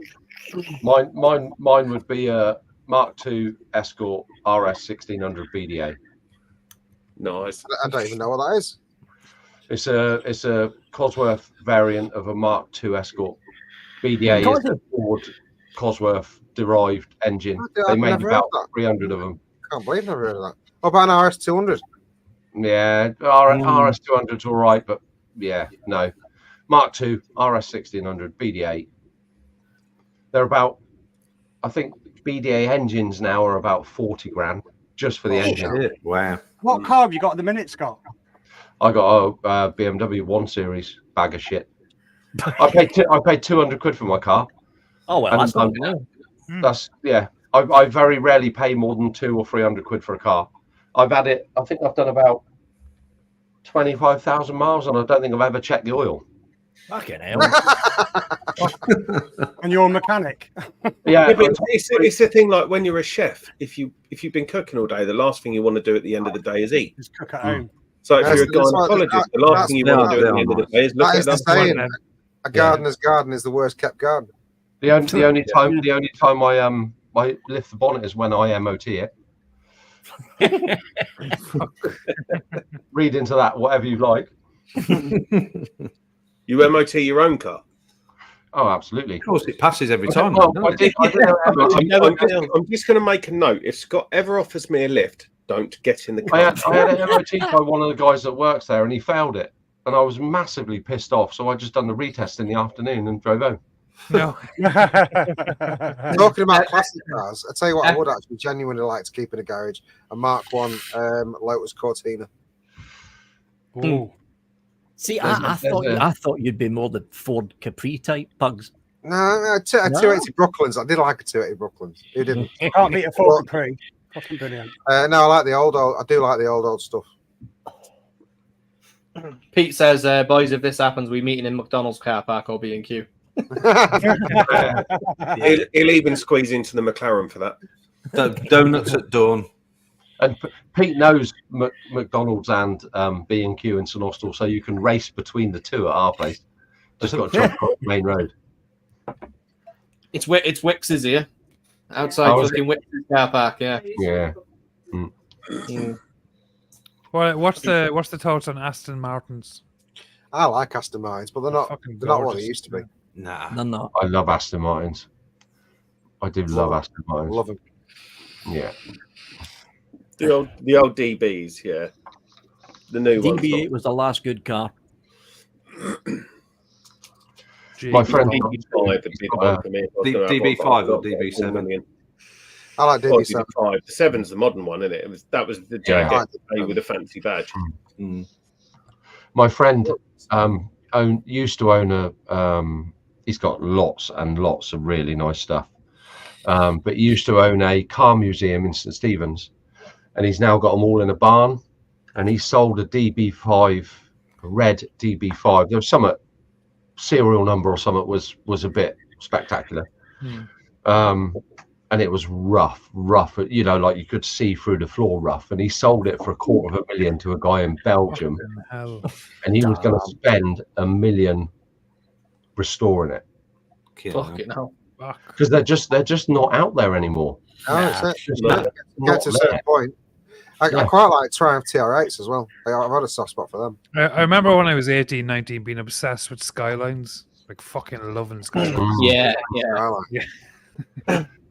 Mine would be a Mark II Escort RS 1600 BDA. Nice. I don't even know what that is. It's a Cosworth variant of a Mark II Escort. BDA is a Ford Cosworth derived engine. They I've made never about heard that. 300 of them. Can't believe I've never heard of that. What about an RS200? Yeah, RS 200's all right, but yeah, no. Mark II, RS 1600, BDA. They're about, I think BDA engines now are about 40 grand just for the engine. Shit. Wow. What car have you got at the minute, Scott? I got a BMW 1 Series bag of shit. I paid 200 quid for my car. Oh, well, And that's not That's yeah. I very rarely pay more than 200 or 300 quid for a car. I've had it. I think I've done about 25,000 miles, and I don't think I've ever checked the oil. fucking hell. And you're a mechanic. Yeah, but it's the thing. Like when you're a chef, if you've been cooking all day, the last thing you want to do at the end of the day is eat. Just cook at home. So if you're a That's like- gynecologist, the last thing you want to do at the end of the day is look That at is the that. saying. A gardener's garden is the worst kept garden. the only time I lift the bonnet is when I MOT it. Read into that whatever you like. You MOT your own car. Oh, absolutely. Of course, it passes every time. Well, doesn't I did I'm just going to make a note. If Scott ever offers me a lift, don't get in the I car. had an MOT by one of the guys that works there, and he failed it, and I was massively pissed off. So I just done the retest in the afternoon and drove home. No. Talking about classic cars, I tell you what, I would actually genuinely like to keep in a garage: a Mark 1 Lotus Cortina. Oh. See, There's I thought you'd be more the Ford Capri type pugs. No, 280 Brooklyns. I did like a 280 Brooklyns. Who didn't? You can't beat a Ford Capri. Fucking brilliant. No, I like the old. I do like the old stuff. Pete says, boys, if this happens, we meeting in McDonald's car park or B&Q. He'll even squeeze into the McLaren for that. Donuts at dawn. And Pete knows McDonald's and B&Q in St Austell, so you can race between the two at our place. Just got to jump across the main road. It's Wix's here. Outside fucking Wix's car park, yeah. Yeah. Well, what's the thoughts on Aston Martins? I like Aston Martins, but they're not what they used to be. Nah. They're not. I love Aston Martins. I do love Aston Martins. Love them. Yeah. The old DBs, yeah. The new ones. DB8 was the last good car. My friend DB5 or DB7. I like DB7. DB5. The 7's the modern one, isn't it? That was the jacket with a fancy badge. My friend used to own a. He's got lots and lots of really nice stuff, but he used to own a car museum in St Stephen's, and he's now got them all in a barn. And he sold a DB5, a red DB5. There was some serial number or something was a bit spectacular. And it was rough, you know, like you could see through the floor rough. And he sold it for $250,000 to a guy in Belgium. And he was going to spend $1 million restoring it. Fucking hell. Because they're just not out there anymore. Get to a certain point. I quite like Triumph TR8s as well. I've had a soft spot for them. I remember when I was 18, 19, being obsessed with Skylines, like fucking loving Skylines. Yeah.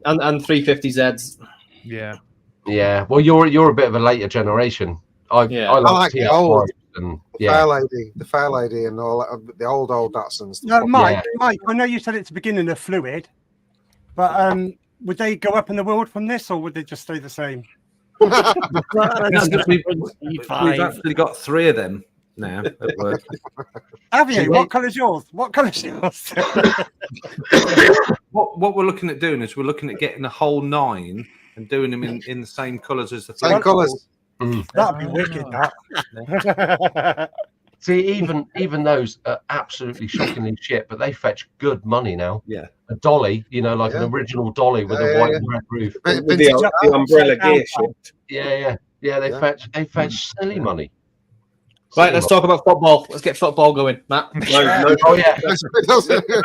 And 350Zs. Yeah. Yeah. Well, you're a bit of a later generation. I like the old. And, the Fair Lady, and all the old Datsuns. No, Mike, I know you said at the beginning they're fluid, but would they go up in the world from this, or would they just stay the same? We've actually got 3 of them now at work. Have you? What colour's yours? What colour's yours? What we're looking at doing is we're looking at getting a whole 9 and doing them in the same colours as the same colours. That'd be wicked. That. See, even those are absolutely shockingly shit, but they fetch good money now. Yeah, a dolly, you know, like an original dolly with a white and red roof, with the umbrella gear shift. Yeah. They fetch silly money. Right, let's talk about football. Let's get football going, Matt. Oh yeah. It doesn't do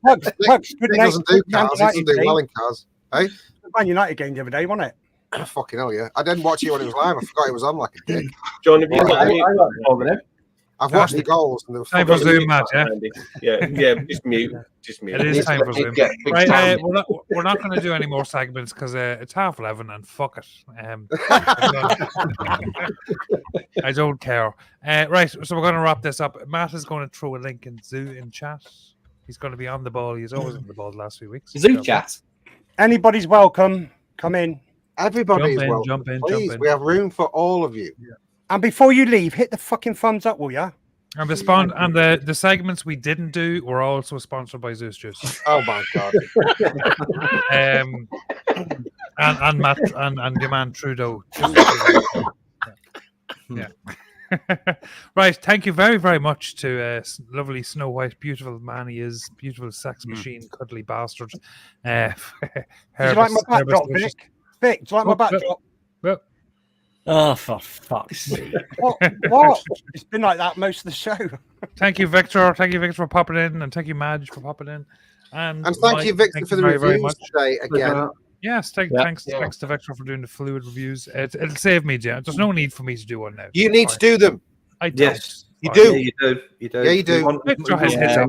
cars. It doesn't do well in cars. Hey, Man United game the other day, wasn't it? Oh, fucking hell, yeah. I didn't watch it when it was live. I forgot it was on like a dick. John, have you got any over there? I've watched the goals. And time for Zoom, Matt. Yeah. Just mute. It is time for Zoom. Right, we're not going to do any more segments because it's 11:30 and fuck it. I don't care. Right, so we're going to wrap this up. Matt is going to throw a link in chat. He's going to be on the ball. He's always on the ball the last few weeks. Zoo chat. Anybody's welcome. Come in. Everybody's welcome. Jump in. We have room for all of you. Yeah. And before you leave, hit the fucking thumbs up, will ya? And the segments we didn't do were also sponsored by Zeus Juice. Oh my god. And Matt and your man Trudeau. Yeah. Right. Thank you very, very much to lovely Snow White, beautiful man he is, beautiful sex machine, cuddly bastard. Do you like my backdrop, Vic? Vic, do you like my backdrop? Well, oh, for fuck's sake. What? It's been like that most of the show. Thank you, Victor. Thank you, Victor, for popping in. And thank you, Madge, for popping in. And thank you, Victor, for the reviews today again. Yes, thanks to Victor for doing the fluid reviews. It'll save me, Jen. There's no need for me to do one now. You need to do them. I don't. Yes. You do. Yeah, you do. Yeah, you do.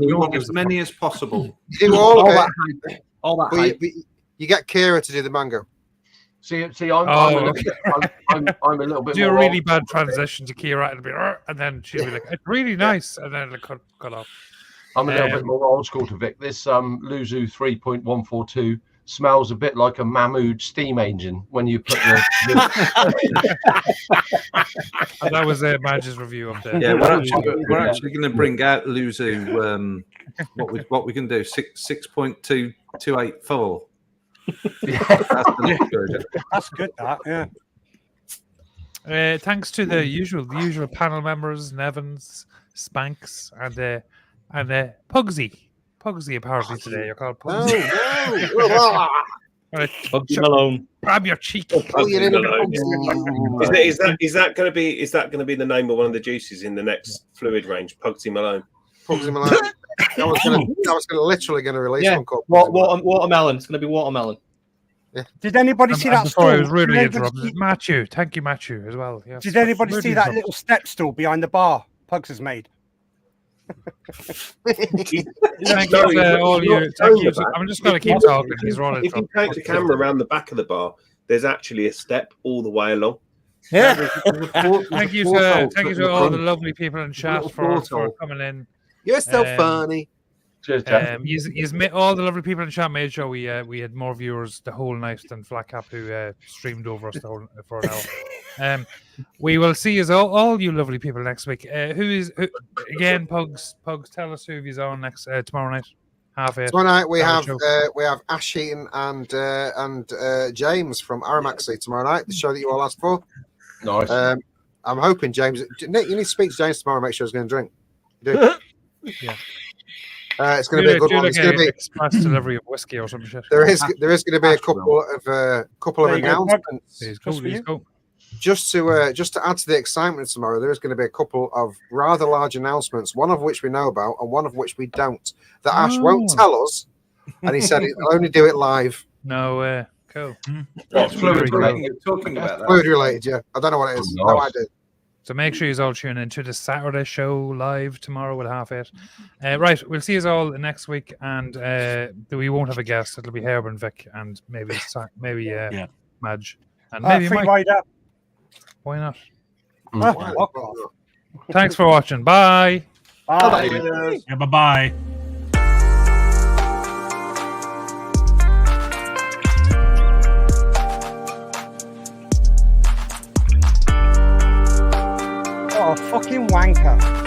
We want as many as possible. You do all of it. All that hype. You get Kira to do the mango. See, I'm a little bit. Do more a really bad transition to Kira and then she'll be like, "It's really nice," and then it'll cut off. I'm a little bit more old school to Vic. This Luzu 3.142 smells a bit like a Mahmood steam engine when you put the. And that was Madge's review of the. Yeah, we're actually going to bring out Luzu. What we can do 6.284. That's good. That yeah. Thanks to the usual panel members, Nevans, Spanks, and Pugsy. Pugsy apparently today. You're called Pugsy. Oh, Right, Pugsy Malone. grab your cheek. Is that going to be the name of one of the juices in the next fluid range? Pugsy Malone. Pugsy Malone. I was literally going to release one called Watermelon. It's going to be watermelon. Yeah. Did anybody see that before I stool? was rudely Did anybody interrupted. see- Matthew, thank you, Matthew, as well. Yes. Did anybody Rudely see that interrupted. little step stool behind the bar Pugs has made? Thank you to all you. Thank you. I'm just going to keep talking. He's rolling. If you take the camera around the back of the bar, there's actually a step all the way along. Yeah. Thank you to all the lovely people in chat for coming in. You're so funny. Cheers, Jack. All the lovely people in chat made sure we had more viewers the whole night than Flat Cap, who streamed over us for an hour. We will see you all you lovely people next week. Again, Pugs? Tell us who is on next tomorrow night. 8:30. Tomorrow night we have Ash Heaton and James from Aramaxi tomorrow night. The show that you all asked for. Nice. I'm hoping James. Nick, you need to speak to James tomorrow. Make sure he's going to drink. Do. Yeah. It's going to be a good one. It's going to be express delivery of whiskey or some shit. There is going to be a couple of announcements. Just to add to the excitement tomorrow, there is going to be a couple of rather large announcements. One of which we know about, and one of which we don't. That Ash won't tell us, and he said he'll only do it live. No, cool. What's fluid related? You're talking about that? Fluid related, yeah. I don't know what it is. No idea. So make sure you all tune into the Saturday show live tomorrow at 8:30. Right, we'll see you all next week, and we won't have a guest. It'll be Herb and Vic, and maybe Madge, and maybe free Mike. wide up. Why not? Fuck off. Thanks for watching. Bye. Bye. Yeah, bye-bye. Oh, fucking wanker.